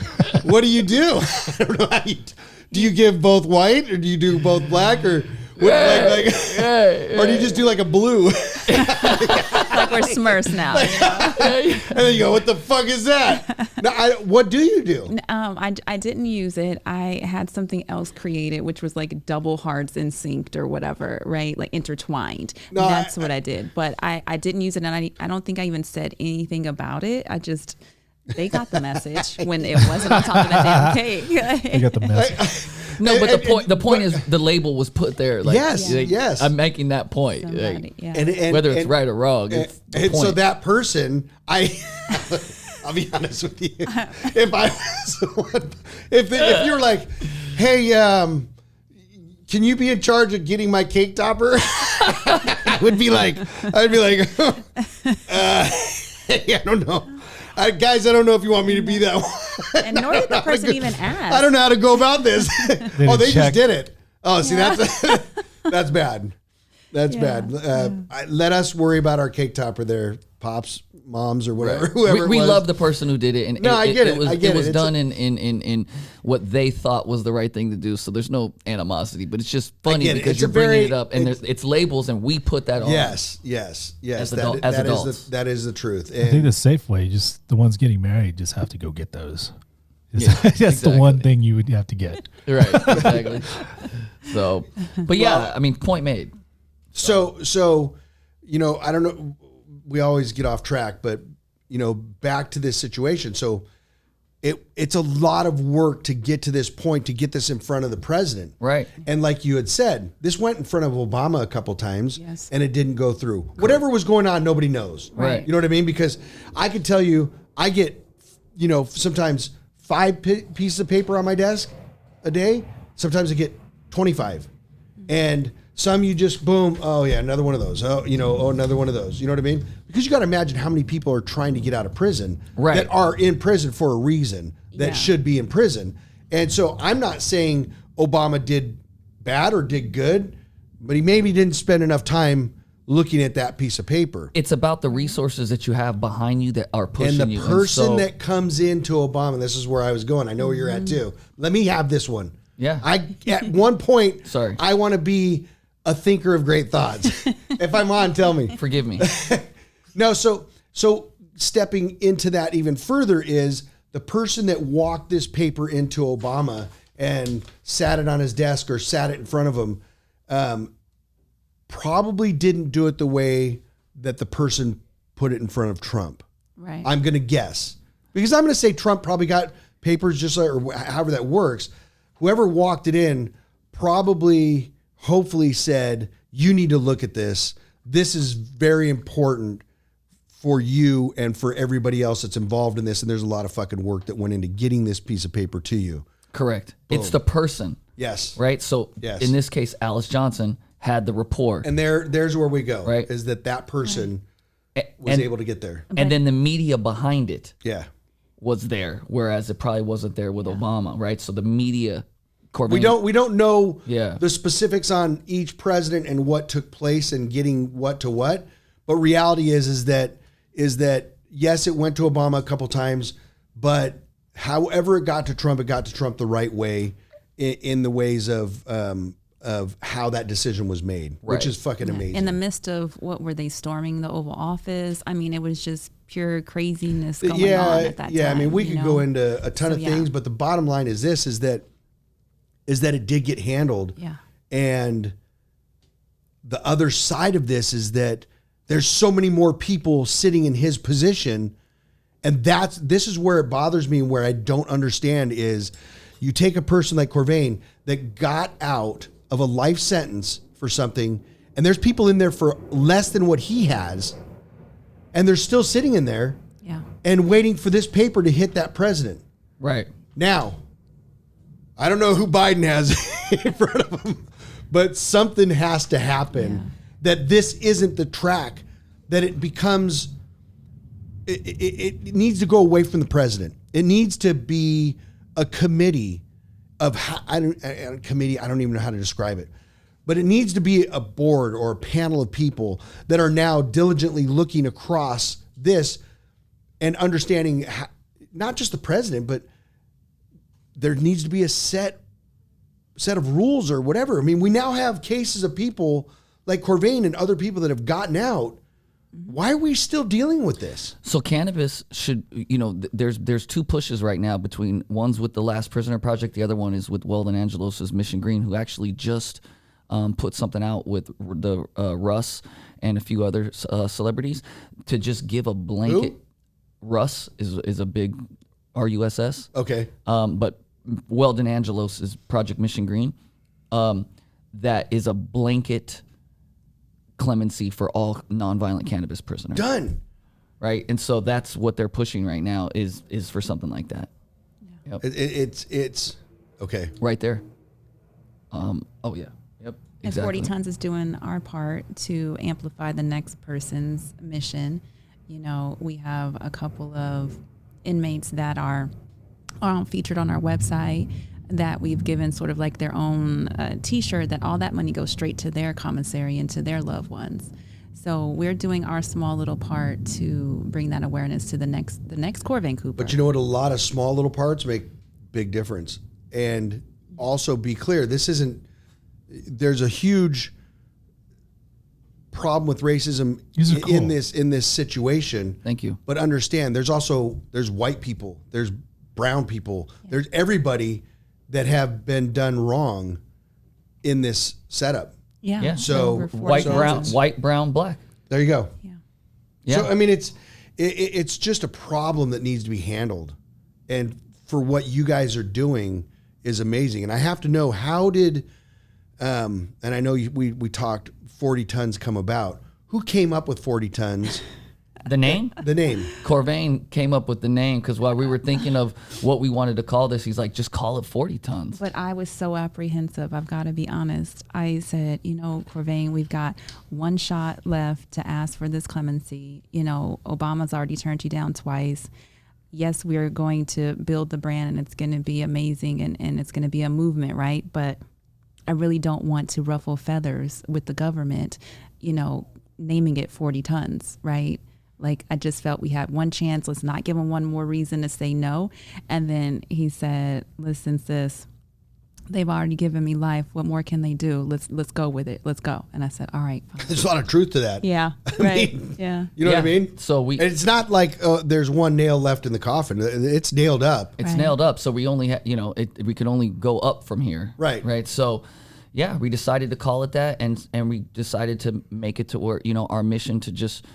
what do you do? I don't know how you do. You give both white, or do you do both black, or what, or do you just do like a blue? like we're Smurfs now. You know? And then you go, what the fuck is that? Now, what do you do? I didn't use it. I had something else created, which was like double hearts in synced or whatever, right? Like intertwined. No, That's what I did. But I didn't use it, and I don't think I even said anything about it. They got the message when it wasn't on top of the damn cake. You got the message. No, but the point is the label was put there. Like, yes. I'm making that point. Somebody, Like, yeah. And whether it's right or wrong, it's the and so point. that person, I'll be honest with you. If I was, if you're like, hey, can you be in charge of getting my cake topper? I'd be like, I don't know. Guys, I don't know if you want me to be that one. And nor did the person even ask. I don't know how to go about this. They just check. did it. Oh, see, that's bad. That's bad. Let us worry about our cake topper there, pops, moms, or whatever. Whoever we it was. love the person who did it, and I get it. It was done in what they thought was the right thing to do. So there's no animosity, but it's just funny because It's you're a very- bringing it up, and it's labels, and we put that on. Yes. As adults. That is the truth. I think And the safe way, just the ones getting married, just have to go get those. Yeah, That's exactly. the one thing you would have to get. Right, exactly. So, but yeah, I mean, point made. so I don't know. We always get off track, but back to this situation. So it's a lot of work to get to this point, to get this in front of the president. Right. And like you had said, this went in front of Obama a couple times, Yes. and it didn't go through. Whatever was going on, nobody knows. Right. You know what I mean? Because I can tell you, I get, sometimes 5 pieces of paper on my desk a day. Sometimes I get 25. And some you just boom, oh yeah, another one of those. Oh, another one of those. You know what I mean? Because you got to imagine how many people are trying to get out of prison Right. that are in prison for a reason that Yeah. should be in prison. And so I'm not saying Obama did bad or did good, but he maybe didn't spend enough time looking at that piece of paper. It's about the resources that you have behind you that are pushing And the you. person so, that comes into Obama, this is where I was going. I know where you're at too. Let me have this one. Yeah. At one point, Sorry. I want to be a thinker of great thoughts. If I'm on, tell me. forgive me. No, so stepping into that even further is the person that walked this paper into Obama and sat it on his desk or sat it in front of him, probably didn't do it the way that the person put it in front of Trump. Right. I'm going to guess. Because I'm going to say Trump probably got papers just like, or however that works. Whoever walked it in probably, hopefully said, you need to look at this. This is very important for you and for everybody else that's involved in this. And there's a lot of fucking work that went into getting this piece of paper to you. Correct. It's the person, Yes. right? So Yes. in this case, Alice Johnson had the rapport. And there's where we go. Right. Is that person was and, able to get there. and then the media behind it Yeah. was there, whereas it probably wasn't there with Obama, right? So the media We don't know Yeah. the specifics on each president and what took place and getting what to what. But reality is that yes, it went to Obama a couple times, but however it got to Trump the right way in the ways of how that decision was made, which Right. is fucking amazing. In the midst of what were they storming the Oval Office? I mean, it was just pure craziness going on at that time. I mean, we could go into a ton So, of yeah. things, but the bottom line is this: is that it did get handled. Yeah. And the other side of this is that there's so many more people sitting in his position. And this is where it bothers me and where I don't understand is you take a person like Corvain that got out of a life sentence for something, and there's people in there for less than what he has, and they're still sitting in there and waiting for this paper to hit that president. Right. Now, I don't know who Biden has in front of him, but something has to happen that this isn't the track, that it becomes, it needs to go away from the president. It needs to be a committee of, I don't even know how to describe it, but it needs to be a board or a panel of people that are now diligently looking across this and understanding how, not just the president, but there needs to be a set of rules or whatever. I mean, we now have cases of people like Corvain and other people that have gotten out. Why are we still dealing with this? So cannabis should, there's two pushes right now between, one's with the Last Prisoner Project, the other one is with Weldon Angelos' Mission Green, who actually just put something out with the Russ and a few other celebrities to just give a blanket. Who? Russ is a big RUSS. Okay. But Weldon Angelos is Project Mission Green. That is a blanket clemency for all nonviolent cannabis prisoners. Done. Right, and so that's what they're pushing right now is for something like that. Yeah. Yep. It's okay. Right there. Oh yeah. Yep. And 40 Tons is doing our part to amplify the next person's mission. We have a couple of inmates that are featured on our website that we've given sort of like their own T-shirt, that all that money goes straight to their commissary and to their loved ones. So we're doing our small little part to bring that awareness to the next Corvain Cooper. But you know what? A lot of small little parts make big difference. And also be clear, there's a huge problem with racism in this situation. Thank you. But understand, there's white people, there's brown people, there's everybody that have been done wrong in this setup. Yeah. So white, brown, black. There you go. Yeah. So I mean, it's just a problem that needs to be handled, and for what you guys are doing is amazing. And I have to know, how did, and I know we talked 40 Tons come about. Who came up with 40 Tons? The name? The name. Corvain came up with the name because while we were thinking of what we wanted to call this, he's like, just call it 40 Tons. But I was so apprehensive, I've got to be honest. I said, Corvain, we've got one shot left to ask for this clemency. Obama's already turned you down twice. Yes, we're going to build the brand and it's going to be amazing and it's going to be a movement, right? But I really don't want to ruffle feathers with the government, naming it 40 Tons, right? Like, I just felt we had one chance. Let's not give him one more reason to say no. And then he said, listen, sis, they've already given me life. What more can they do? Let's go with it. Let's go. And I said, all right, fine. There's a lot of truth to that. Yeah. Right. Yeah. You know what I mean? So and it's not like there's one nail left in the coffin. It's nailed up. It's nailed up. So we only we can only go up from here. Right. Right. So yeah, we decided to call it that, and we decided to make it to where, our mission to just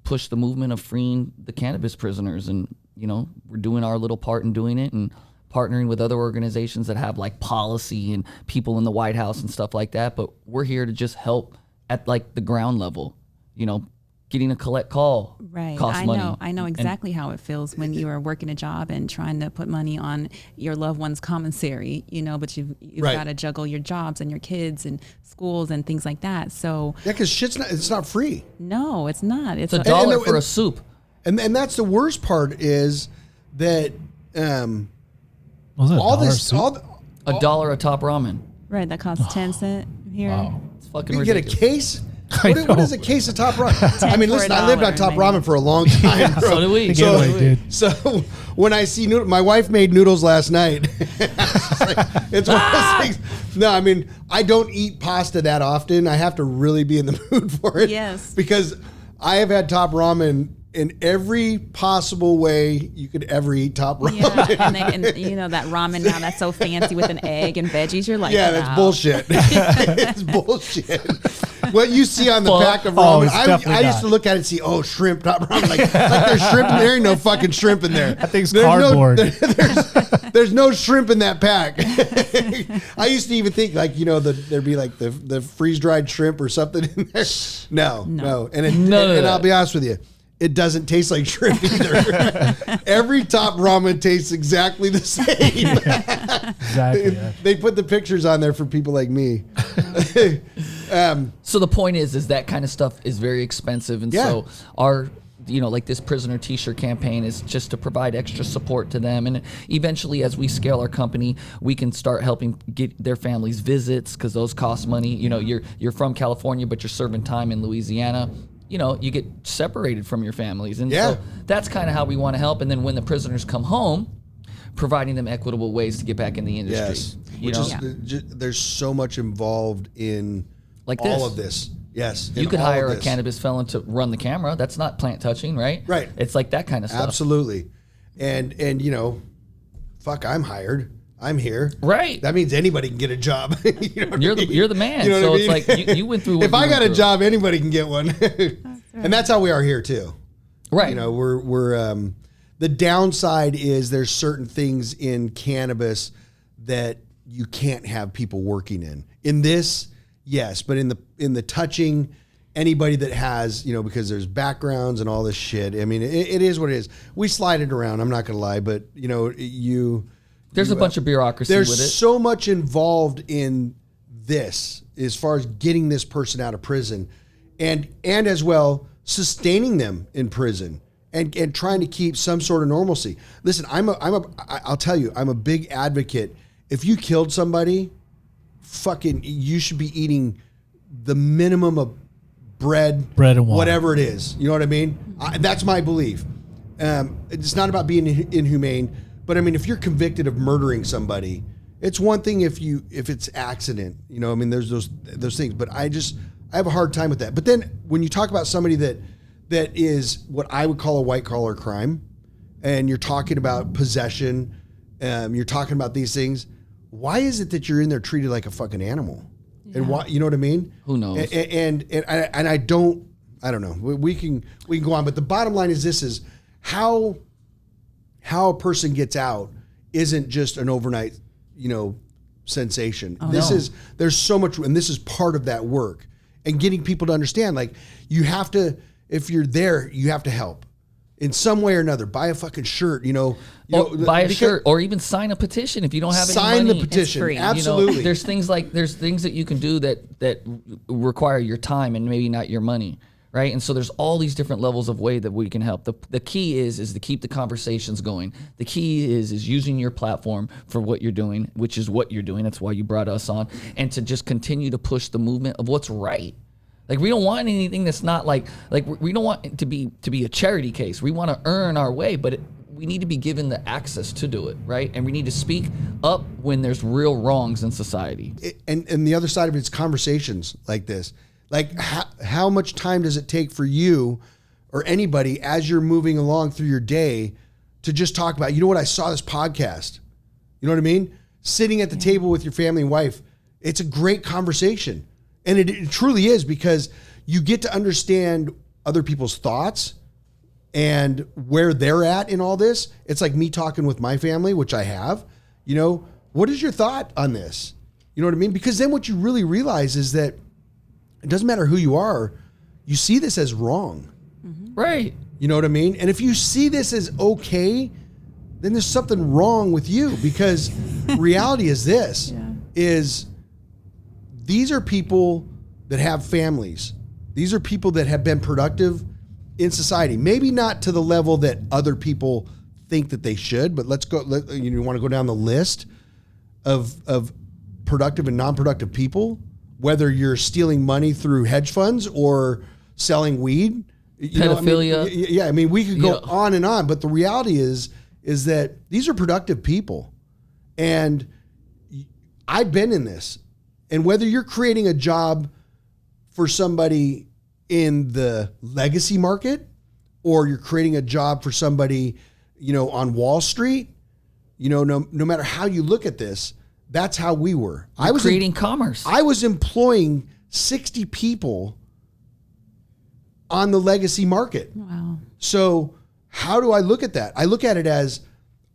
push the movement of freeing the cannabis prisoners, and we're doing our little part in doing it, and partnering with other organizations that have like policy and people in the White House and stuff like that. But we're here to just help at like the ground level. Getting a collect call costs money. I know exactly how it feels when you are working a job and trying to put money on your loved one's commissary, but you've got to juggle your jobs and your kids and schools and things like that. So yeah, because it's not free. No, it's not. It's $1 for a soup. And that's the worst part is that was it all this soup? $1 a top ramen. Right, that costs 10 cents here. Wow. It's fucking you ridiculous. get a case. What is a case of Top Ramen? I mean, listen, I lived on Top Ramen for a long time. Bro. So did we. So when I see noodles, my wife made noodles last night. It's one of those things. No, I mean, I don't eat pasta that often. I have to really be in the mood for it. Yes. Because I have had Top Ramen in every possible way you could ever eat top ramen. Yeah, and you know that ramen now that's so fancy with an egg and veggies. You're like, yeah, wow. that's bullshit. It's bullshit. What you see on the pack of Oh, ramen, it's I definitely used not. to look at it and see, oh, shrimp top ramen. Like there's shrimp in there. Ain't no fucking shrimp in there. That thing's There's cardboard. There's no shrimp in that pack. I used to even think like, you know, there'd be like the freeze-dried shrimp or something in there. No. And I'll be honest with you, it doesn't taste like shrimp either. Every top ramen tastes exactly the same. Exactly. Yeah. They put the pictures on there for people like me. So the point is that kind of stuff is very expensive, and so our, you know, like this prisoner t-shirt campaign is just to provide extra support to them, and eventually as we scale our company, we can start helping get their families visits, because those cost money. You know, you're from California but you're serving time in Louisiana, you know, you get separated from your families, and so that's kind of how we want to help. And then when the prisoners come home, providing them equitable ways to get back in the industry. Yes, there's so much involved in like all this. of this. Yes, You could hire a cannabis felon to run the camera. That's not plant touching, right? Right. It's like that kind of stuff. Absolutely, and you know, fuck, I'm hired. I'm here. Right. That means anybody can get a job. You know what I mean? You're the man. You know So what I it's mean? like you went through. What If you I went got a through. job, anybody can get one. And that's how we are here too. Right. You know, we're the downside is there's certain things in cannabis that you can't have people working in. In this, yes, but in the touching, anybody that has, you know, because there's backgrounds and all this shit. I mean, it is what it is. We slide it around. I'm not gonna lie, but you know, There's a bunch of bureaucracy there's with it. so much involved in this as far as getting this person out of prison, and as well sustaining them in prison. And trying to keep some sort of normalcy. Listen, I'll tell you, I'm a big advocate. If you killed somebody, you should be eating the minimum of bread and water, whatever it is. You know what I mean? That's my belief. It's not about being inhumane, but I mean, if you're convicted of murdering somebody, it's one thing if it's accident. You know, I mean, there's those things. But I have a hard time with that. But then when you talk about somebody that is what I would call a white collar crime, and you're talking about possession, you're talking about these things. Why is it that you're in there treated like a fucking animal? Yeah. And why, you know what I mean? Who knows? And I don't know. We can go on, but the bottom line is this: is how a person gets out isn't just an overnight, you know, sensation. There's so much, and this is part of that work, and getting people to understand, like, you have to. If you're there, you have to help in some way or another. Buy a fucking shirt, buy a shirt, or even sign a petition if you don't have any money. Sign the petition. It's free. Absolutely. You know, there's things that you can do that require your time and maybe not your money, right? And so there's all these different levels of way that we can help. The key is to keep the conversations going. The key is using your platform for what you're doing, which is what you're doing. That's why you brought us on, and to just continue to push the movement of what's right. Like, we don't want anything that's not like we don't want it to be a charity case. We want to earn our way, but we need to be given the access to do it, right? And we need to speak up when there's real wrongs in society. And the other side of it is conversations like this. Like, how much time does it take for you or anybody as you're moving along through your day to just talk about, you know what, I saw this podcast. You know what I mean? Sitting at the table with your family and wife, it's a great conversation. And it truly is, because you get to understand other people's thoughts and where they're at in all this. It's like me talking with my family, which I have. You know, what is your thought on this? You know what I mean? Because then what you really realize is that it doesn't matter who you are, you see this as wrong. Mm-hmm. Right. You know what I mean? And if you see this as okay, then there's something wrong with you, because reality is this, is these are people that have families. These are people that have been productive in society. Maybe not to the level that other people think that they should, but let's go. You want to go down the list of productive and non-productive people, whether you're stealing money through hedge funds or selling weed. Pedophilia. I mean, we could go on and on, but the reality is that these are productive people. And I've been in this. And whether you're creating a job for somebody in the legacy market or you're creating a job for somebody, on Wall Street, no matter how you look at this, that's how we were. I was creating commerce. I was employing 60 people on the legacy market. Wow. So how do I look at that? I look at it as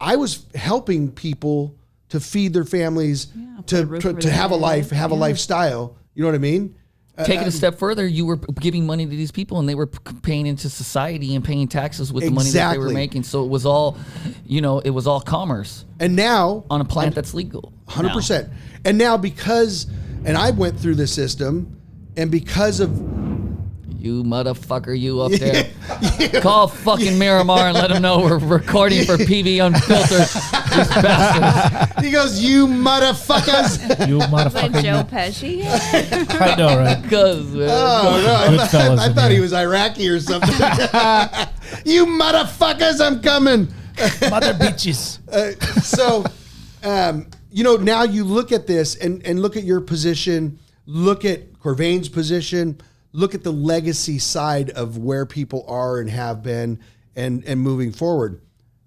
I was helping people to feed their families, to have a life, have a lifestyle. You know what I mean? Take it a step further, you were giving money to these people and they were paying into society and paying taxes with the money that they were making. So it was all, it was all commerce. And now on a plant that's legal. 100%. And now and I went through the system, and because of you motherfucker, you up there. Call fucking Miramar and let them know we're recording for PV Unfiltered. These bastards. He goes, you motherfuckers. You motherfucker. Like Joe Pesci. I know, right? Because, man. Oh, no. I thought he was Iraqi or something. You motherfuckers, I'm coming. Mother bitches. Now you look at this and look at your position, look at Corvain's position, look at the legacy side of where people are and have been and moving forward.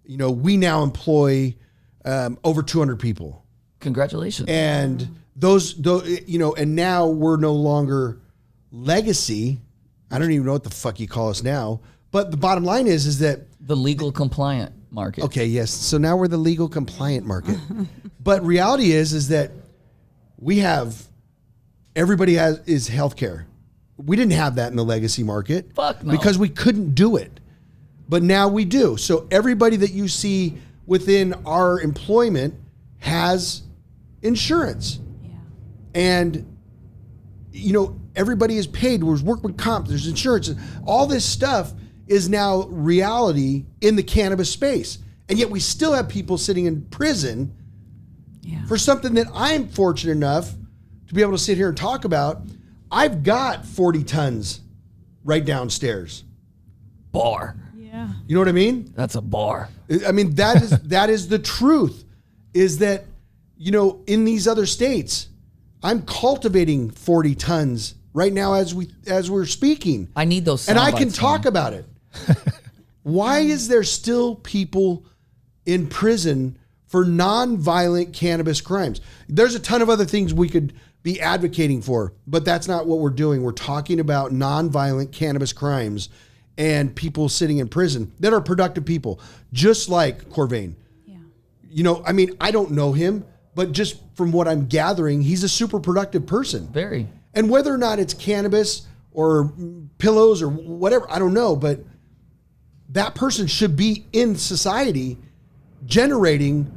We now employ over 200 people. Congratulations. And and now we're no longer legacy. I don't even know what the fuck you call us now. But the bottom line is that the legal compliant market. Okay, yes. So now we're the legal compliant market. But reality is that everybody is healthcare. We didn't have that in the legacy market. Fuck no. Because we couldn't do it. But now we do. So everybody that you see within our employment has insurance. Yeah. And, everybody is paid. There's workman comp, there's insurance. All this stuff is now reality in the cannabis space. And yet we still have people sitting in prison for something that I'm fortunate enough to be able to sit here and talk about. I've got 40 tons right downstairs. Bar. Yeah. You know what I mean? That's a bar. I mean, that is the truth, is that, in these other states, I'm cultivating 40 tons right now as we're speaking. I need those sound and I can bites, talk man. about it. Why is there still people in prison for non-violent cannabis crimes? There's a ton of other things we could be advocating for, but that's not what we're doing. We're talking about non-violent cannabis crimes and people sitting in prison that are productive people, just like Corvain. Yeah. I don't know him, but just from what I'm gathering, he's a super productive person. Very. And whether or not it's cannabis or pillows or whatever, I don't know, but that person should be in society generating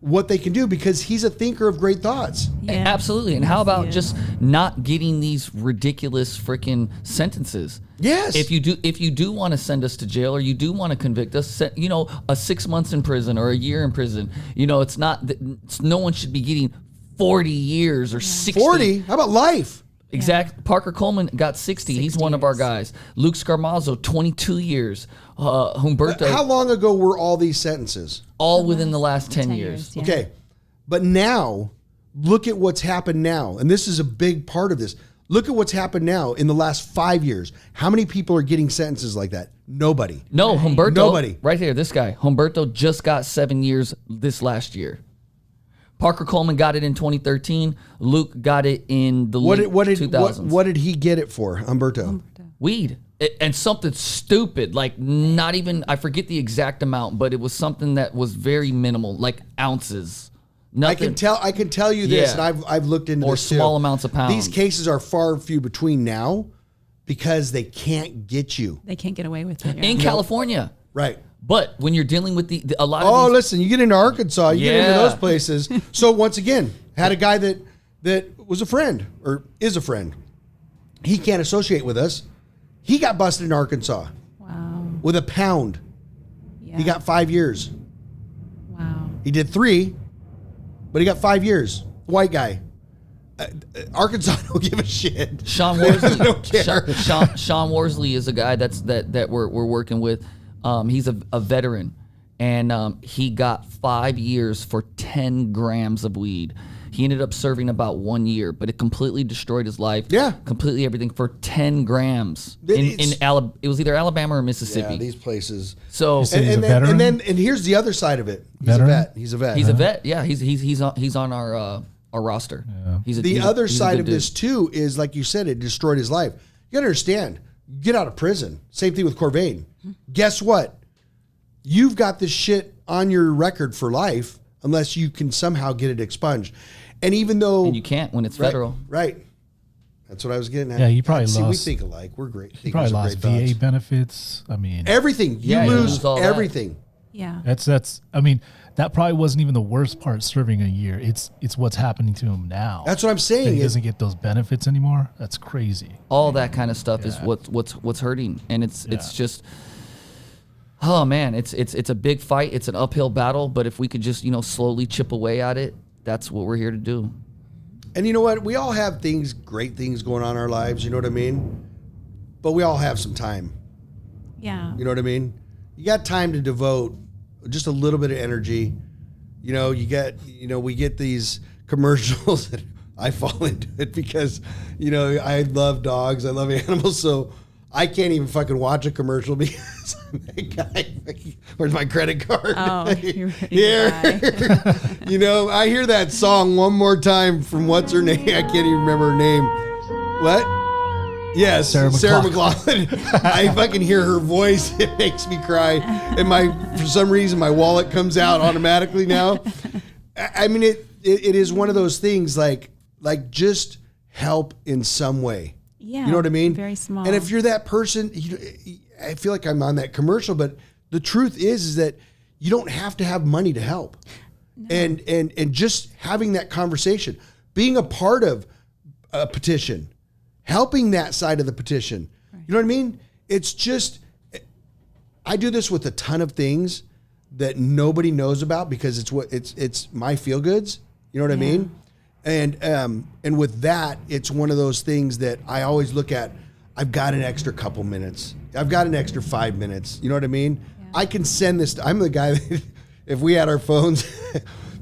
what they can do because he's a thinker of great thoughts. Yeah. Absolutely. And how about just not getting these ridiculous freaking sentences? Yes. If you do want to send us to jail or you do want to convict us, a 6 months in prison or a year in prison, no one should be getting 40 years or 60. 40? How about life? Exact. Parker Coleman got 60. He's one of our guys. Luke Scarmazzo, 22 years. Humberto. How long ago were all these sentences? All within the last 10 years. Yeah. Okay. But now, look at what's happened now. And this is a big part of this. Look at what's happened now in the last 5 years. How many people are getting sentences like that? Nobody. No, Humberto. Nobody. Right here, this guy. Humberto just got 7 years this last year. Parker Coleman got it in 2013. Luke got it in the late 2000s. What did he get it for, Humberto? Weed. And something stupid, like not even, I forget the exact amount, but it was something that was very minimal, like ounces. Nothing. I can tell you this, Yeah. and I've looked into Or this too. small amounts of pounds. These cases are far and few between now because they can't get you. They can't get away with it. in California. Right. But when you're dealing with a lot of Oh, these, listen, you get into Arkansas, you get into Yeah. those places. So once again, had a guy that was a friend or is a friend. He can't associate with us. He got busted in Arkansas Wow. with a pound. Yeah. He got 5 years. Wow. He did 3, but he got 5 years. White guy. Arkansas don't give a shit. Sean Worsley. don't care. Sean Worsley is a guy that we're working with. He's a veteran, and he got 5 years for 10 grams of weed. He ended up serving about 1 year, but it completely destroyed his life. Yeah. Completely everything for 10 grams it was either Alabama or Mississippi. Yeah, these places. So He's a veteran? and here's the other side of it. He's Veteran? a vet. He's a vet. he's a vet. Yeah, he's on our roster. Yeah. He's The other he's a side good of dude. this too is, like you said, it destroyed his life. You gotta understand, get out of prison. Same thing with Corvain. Guess what? You've got this shit on your record for life unless you can somehow get it expunged. And even though And you can't when it's federal. Right. That's what I was getting at. Yeah, you probably See, we lost- think alike. We're great. He probably lost VA benefits. I mean, Everything. You Yeah, you lose lose all that. everything. Yeah. that's. I mean, that probably wasn't even the worst part. Serving a year. It's what's happening to him now. That's what I'm That saying. he doesn't get those benefits anymore. That's crazy. All that kind of stuff is what's hurting, and it's just, oh man, it's a big fight. It's an uphill battle, but if we could just slowly chip away at it, that's what we're here to do. And you know what? We all have great things going on in our lives. You know what I mean? But we all have some time. Yeah. You know what I mean? You got time to devote just a little bit of energy. We get these commercials that I fall into it because, I love dogs. I love animals. So I can't even fucking watch a commercial because that guy, where's my credit card? Oh, you're ready Here. to I hear that song one more time from what's her name? I can't even remember her name. What? Yes, Sarah McLachlan. I fucking hear her voice. It makes me cry. And for some reason, my wallet comes out automatically now. I mean, it is one of those things like just help in some way. Yeah. You know what I mean? Very small. And if you're that person, I feel like I'm on that commercial, but the truth is that you don't have to have money to help. No. And just having that conversation, being a part of a petition, helping that side of the petition. Right. You know what I mean? It's just, I do this with a ton of things that nobody knows about because it's my feel goods. You know what I mean? And with that, it's one of those things that I always look at. I've got an extra couple minutes. I've got an extra 5 minutes. You know what I mean? Yeah. I can send this. I'm the guy that if we had our phones,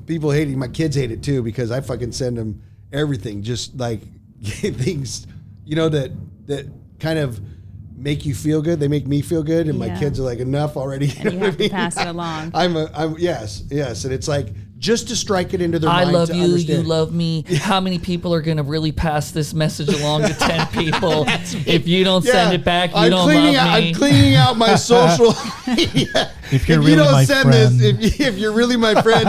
people hate it. My kids hate it too because I fucking send them everything, just like things, that kind of make you feel good. They make me feel good, and my kids are like, enough already. You have to pass it along. Yes, and it's like just to strike it into their I mind. love to you. understand. You love me. How many people are going to really pass this message along to 10 people? If you don't send it back, you don't love me. I'm cleaning out my social media. If you're really my friend. If you're really my friend.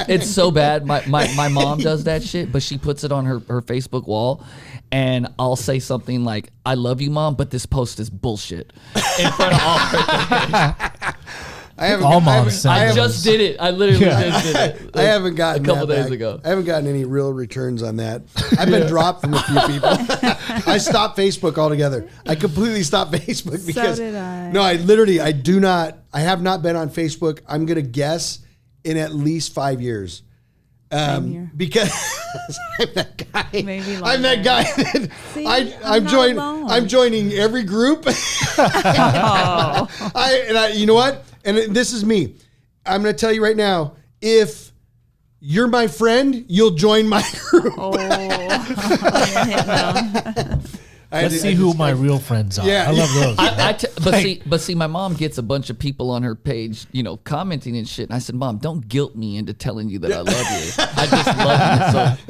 It's so bad. My mom does that shit, but she puts it on her Facebook wall. And I'll say something like, I love you, Mom, but this post is bullshit. In front of all her. I just did it. I literally just did it. I haven't gotten a couple that days back. ago. I haven't gotten any real returns on that. I've been dropped from a few people. I stopped Facebook altogether. I completely stopped Facebook because so did I. No, I have not been on Facebook. I'm gonna guess in at least 5 years. Because I'm that guy. Maybe longer. I'm that guy that See, I'm joining every group. You know what? And this is me. I'm going to tell you right now, if you're my friend, you'll join my group. Let's see who my real friends are. Yeah, I love those. But see, my mom gets a bunch of people on her page, commenting and shit. And I said, Mom, don't guilt me into telling you that I love you. I just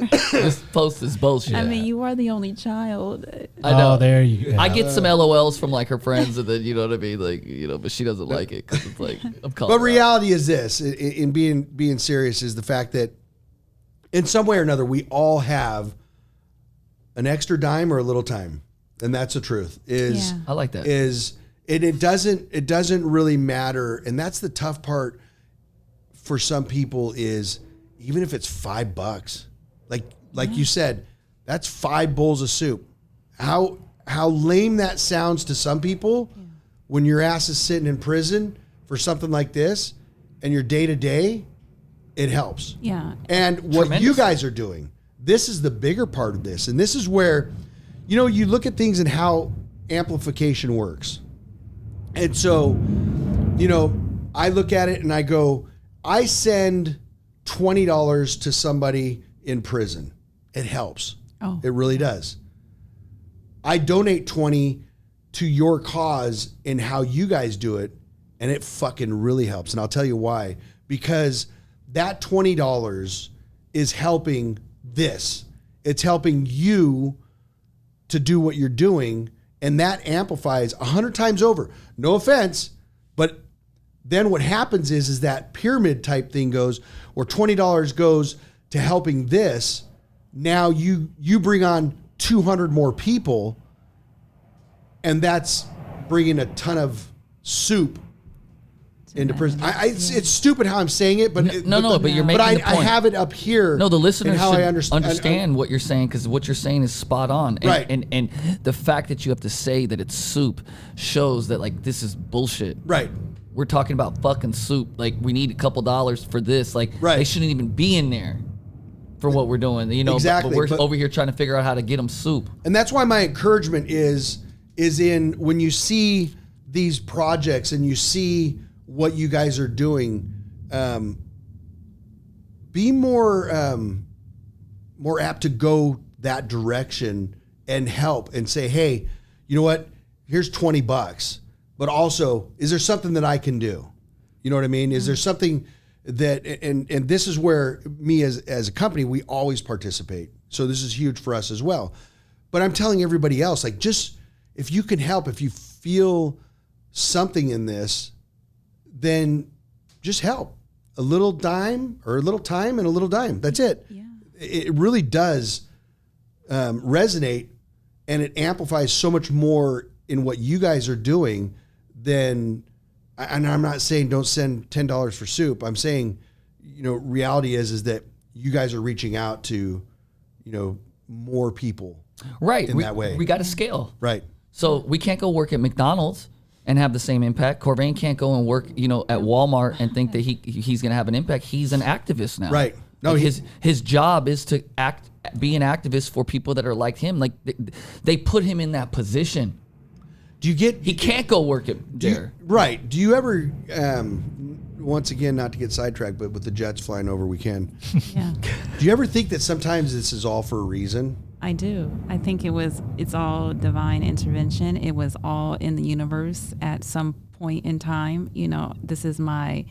love you. So this post is bullshit. I mean, you are the only child. I know. Oh, there you go. I get some LOLs from like her friends, and then you know what I mean, like but she doesn't like it because it's like I'm calling. But reality is this: in being serious, is the fact that in some way or another we all have an extra dime or a little time. And that's the truth. I like that. It doesn't really matter, and that's the tough part for some people. Is even if it's $5, like you said, that's 5 bowls of soup. How lame that sounds to some people when your ass is sitting in prison for something like this, and your day to day, it helps. Yeah. And what you guys are doing, this is the bigger part of this, and this is where. You look at things and how amplification works. And so, I look at it and I go, I send $20 to somebody in prison. It helps. Oh. It really does. I donate 20 to your cause in how you guys do it, and it fucking really helps. And I'll tell you why. Because that $20 is helping this. It's helping you to do what you're doing, and that amplifies 100 times over. No offense, but then what happens is that pyramid type thing goes, where $20 goes to helping this. Now you bring on 200 more people, and that's bringing a ton of soup into prison. It's stupid how I'm saying it, but but you're making the point. I have it up here. No, the listeners how should I understand what you're saying, because what you're saying is spot on. And, Right. And the fact that you have to say that it's soup shows that, like, this is bullshit. Right. We're talking about fucking soup. Like, we need a couple dollars for this. Like, Right. they shouldn't even be in there for what we're doing. You know, Exactly, but we're but- over here trying to figure out how to get them soup. And that's why my encouragement is in when you see these projects and you see what you guys are doing, be more apt to go that direction and help and say, hey, you know what? Here's $20, but also, is there something that I can do? You know what I mean? Is there something that, and this is where me as a company, we always participate. So this is huge for us as well. But I'm telling everybody else, like, just if you can help, if you feel something in this, then just help. A little dime or a little time and a little dime. That's it. Yeah. It really does resonate, and it amplifies so much more in what you guys are doing than, and I'm not saying don't send $10 for soup. I'm saying, you know, reality is that you guys are reaching out to, you know, more people. Right. In that way. We got to scale. Right. So we can't go work at McDonald's and have the same impact. Corvain can't go and work, you know, at Walmart and think that he's going to have an impact. He's an activist now. Right. No, Like, his job is to be an activist for people that are like him. Like, they put him in that position. Do you get, He can't go work at there. right. Do you ever, once again, not to get sidetracked, but with the jets flying over, we can. Yeah. Do you ever think that sometimes this is all for a reason? I do. I think it's all divine intervention. It was all in the universe at some point in time. You know, this is my,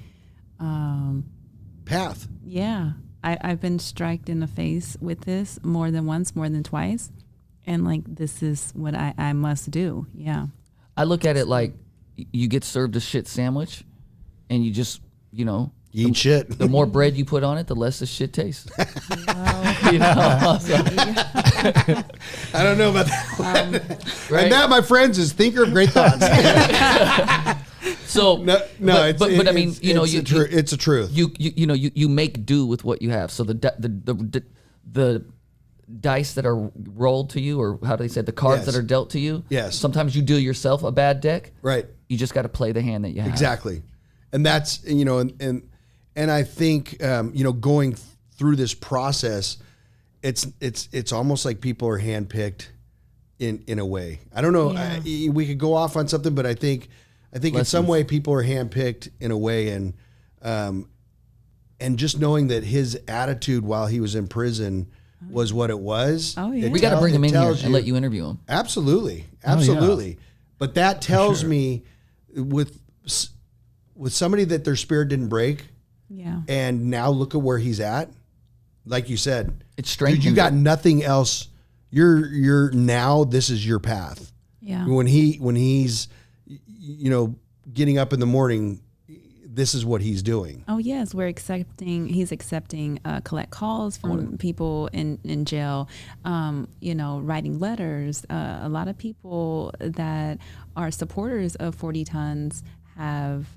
Path. yeah. I've been striked in the face with this more than once, more than twice. And like, this is what I must do. Yeah. I look at it like you get served a shit sandwich and you just, you know, You eat shit. the more bread you put on it, the less the shit tastes. You know? So- I don't know about that. Right? And that, my friends, is thinker of great thoughts. So No, but I mean, you know, it's a truth. you know, you make do with what you have. So the dice that are rolled to you, or how do they say it, the cards Yes. that are dealt to you. Yes. Sometimes you deal yourself a bad deck. Right. You just got to play the hand that you have. Exactly. And that's, you know, and I think, you know, going through this process, it's almost like people are handpicked in a way. I don't know. Yeah. We could go off on something, but I think in some way people are handpicked in a way, and just knowing that his attitude while he was in prison was what it was. Oh, yeah. We got to bring him in here tells and let you interview him. Absolutely. Oh, yeah. Absolutely. But that tells sure. me with somebody that their spirit didn't break, Yeah. and now look at where he's at. Like you said, It's strengthened. dude, you got nothing else. You're now, this is your path. Yeah. When he's, you know, getting up in the morning, this is what he's doing. Oh yes, he's accepting collect calls from people in jail, you know, writing letters. A lot of people that are supporters of 40 Tons have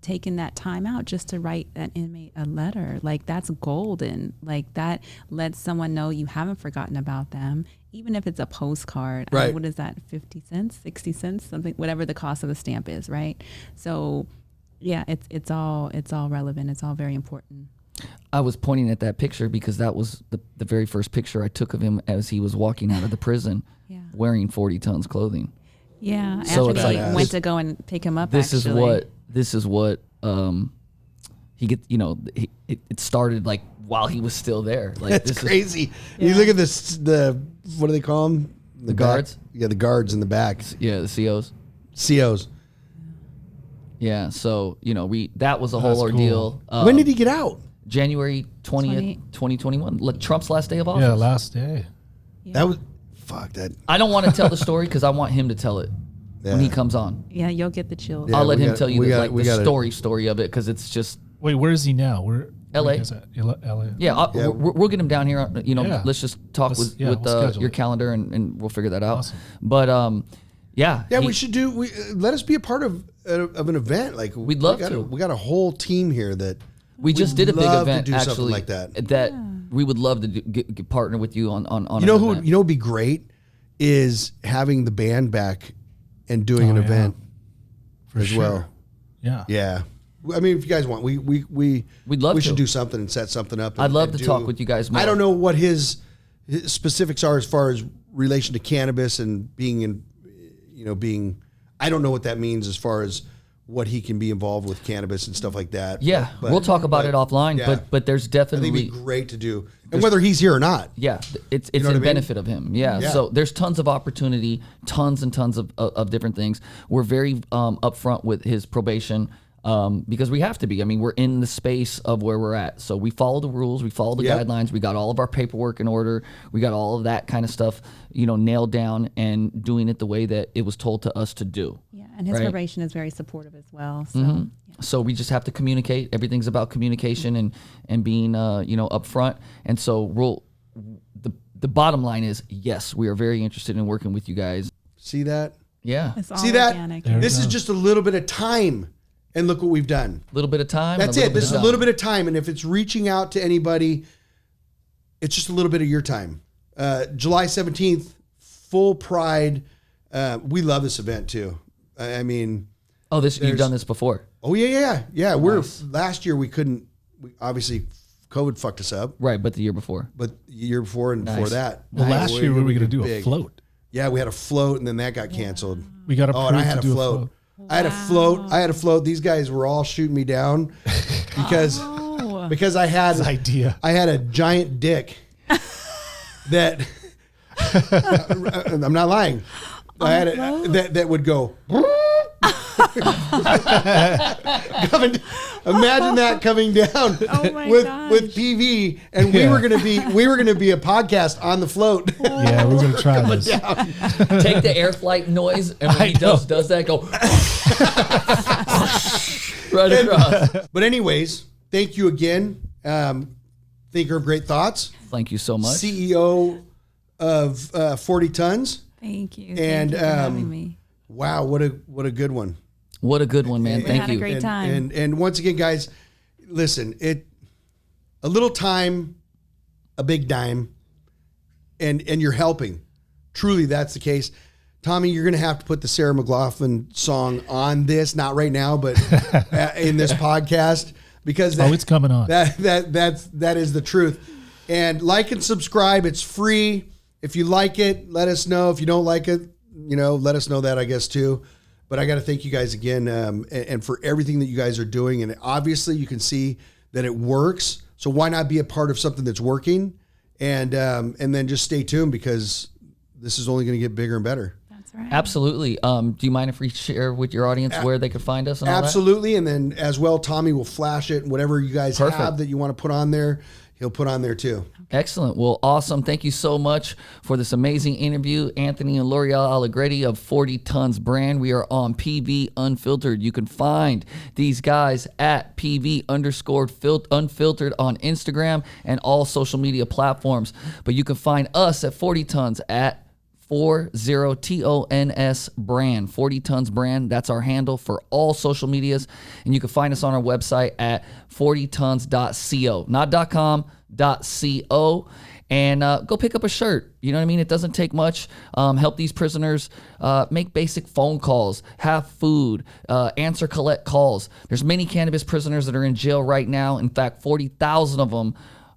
taken that time out just to write that inmate a letter. Like, that's golden. Like, that lets someone know you haven't forgotten about them, even if it's a postcard. Right. What is that, 50 cents, 60 cents, something, whatever the cost of a stamp is, right? So yeah, it's all relevant. It's all very important. I was pointing at that picture because that was the very first picture I took of him as he was walking out of the prison, Yeah. wearing 40 Tons clothing. Yeah. So Anthony it's like, went to go and pick him up. This actually. is what it started like while he was still there. Like That's this crazy. You look at this, what do they call them? The guards? Yeah, the guards in the back. Yeah, the COs. COs. Yeah, so that was a whole ordeal. When did he get out? January 20th, 2021. Like Trump's last day of office. Yeah, last day. Yeah. That was fuck that. I don't want to tell the story because I want him to tell it when he comes on. Yeah, you'll get the chills. Yeah, I'll let we him got- tell you we got- the we got it. story of it because it's just Wait, where is he now? Where LA. is that? LA. yeah. Yeah. We'll get him down here. Yeah. Let's just talk Let's- with we'll schedule your it. calendar and we'll figure that out. Awesome. But yeah, Yeah, we should do. Let us be a part of an event. Like We'd love we got to. We got a whole team here that we just we'd did a big love to event do something actually like that. we would love to get partner with you on. You know an who? event. You know, would be great is having the band back and doing an Oh, yeah. event For as sure. well. Yeah. Yeah. I mean, if you guys want, we'd love we to. should do something and set something up. I'd love and to talk with you guys more. I don't know what his specifics are as far as relation to cannabis and being in, being. I don't know what that means as far as what he can be involved with cannabis and stuff like that. Yeah, But- we'll talk about it offline. yeah. But there's I think definitely it'd be great to do, and whether he's here or not. Yeah, it's know what I in mean? benefit of him. Yeah. Yeah. So there's tons of opportunity, tons and tons of different things. We're very upfront with his probation because we have to be. I mean, we're in the space of where we're at. So we follow the rules, we follow the Yep. guidelines, we got all of our paperwork in order, we got all of that kind of stuff, nailed down and doing it the way that it was told to us to do. Yeah, and his Right. probation is very supportive as well. So yeah. So we just have to communicate. Everything's about communication and being upfront. And so the bottom line is yes, we are very interested in working with you guys. See that? Yeah, It's all See that? organic. There- This is go. just a little bit of time, and look what we've done. a little bit of time. That's it. This is a little bit of time, and if it's reaching out to anybody, it's just a little bit of your time. July 17th, full Pride. We love this event too. I mean, Oh, you've there's- done this before, oh yeah. Nice. Last year we couldn't. Obviously, COVID fucked us up, right? But the year before. but the year before and before Nice. that. Well, last year we were going to do a big. float. Yeah, we had a float, and then that got canceled. We got Oh, and I approved had to a do float. I had a float. I had a float. These guys were all shooting me down because Oh. because I had This idea. I had a giant dick that I'm not lying. I had it that would go. Imagine that coming down Oh my with gosh. PV, and we Yeah. were gonna be a podcast on the float. Yeah, we're going to try this. Take the air flight noise, and when he does that, go right across. But anyways, thank you again. Thinker of Great Thoughts, Thank you so much. CEO of 40 Tons. Thank you. And, Thank you for having me. Wow, what a good one. What a good one, man. We Thank had a you. great time. And once again, guys, listen, a little time, a big dime, and you're helping. Truly, that's the case. Tommy, you're going to have to put the Sarah McLachlan song on this, not right now, but in this podcast, because It's coming on. that is the truth. And like and subscribe. It's free. If you like it, let us know. If you don't like it, let us know that, I guess, too. But I got to thank you guys again and for everything that you guys are doing. And obviously you can see that it works. So why not be a part of something that's working? And then just stay tuned because this is only going to get bigger and better. That's right. Absolutely. Do you mind if we share with your audience where they could find us and all that? Absolutely. And then as well, Tommy will flash it and whatever you guys Perfect. have that you want to put on there, he'll put on there too. Excellent. Well, awesome. Thank you so much for this amazing interview. Anthony and Loriel Allegretti of 40 Tons Brand. We are on PV Unfiltered. You can find these guys at PV_Unfiltered on Instagram and all social media platforms. But you can find us at 40 Tons at 40TONS brand, 40 Tons Brand. That's our handle for all social medias. And you can find us on our website at 40tons.co, not .com, .co. And go pick up a shirt. You know what I mean? It doesn't take much. Help these prisoners make basic phone calls, have food, answer collect calls. There's many cannabis prisoners that are in jail right now. In fact, 40,000 of them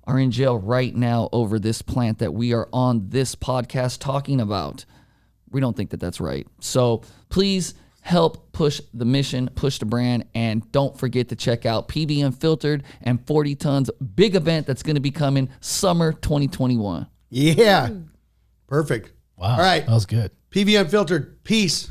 are in jail right now over this plant that we are on this podcast talking about. We don't think that that's right. So please help push the mission, push the brand, and don't forget to check out PV Unfiltered and 40 Tons big event that's going to be coming summer 2021. Yeah. Perfect. Wow. All right. That was good. PV Unfiltered. Peace.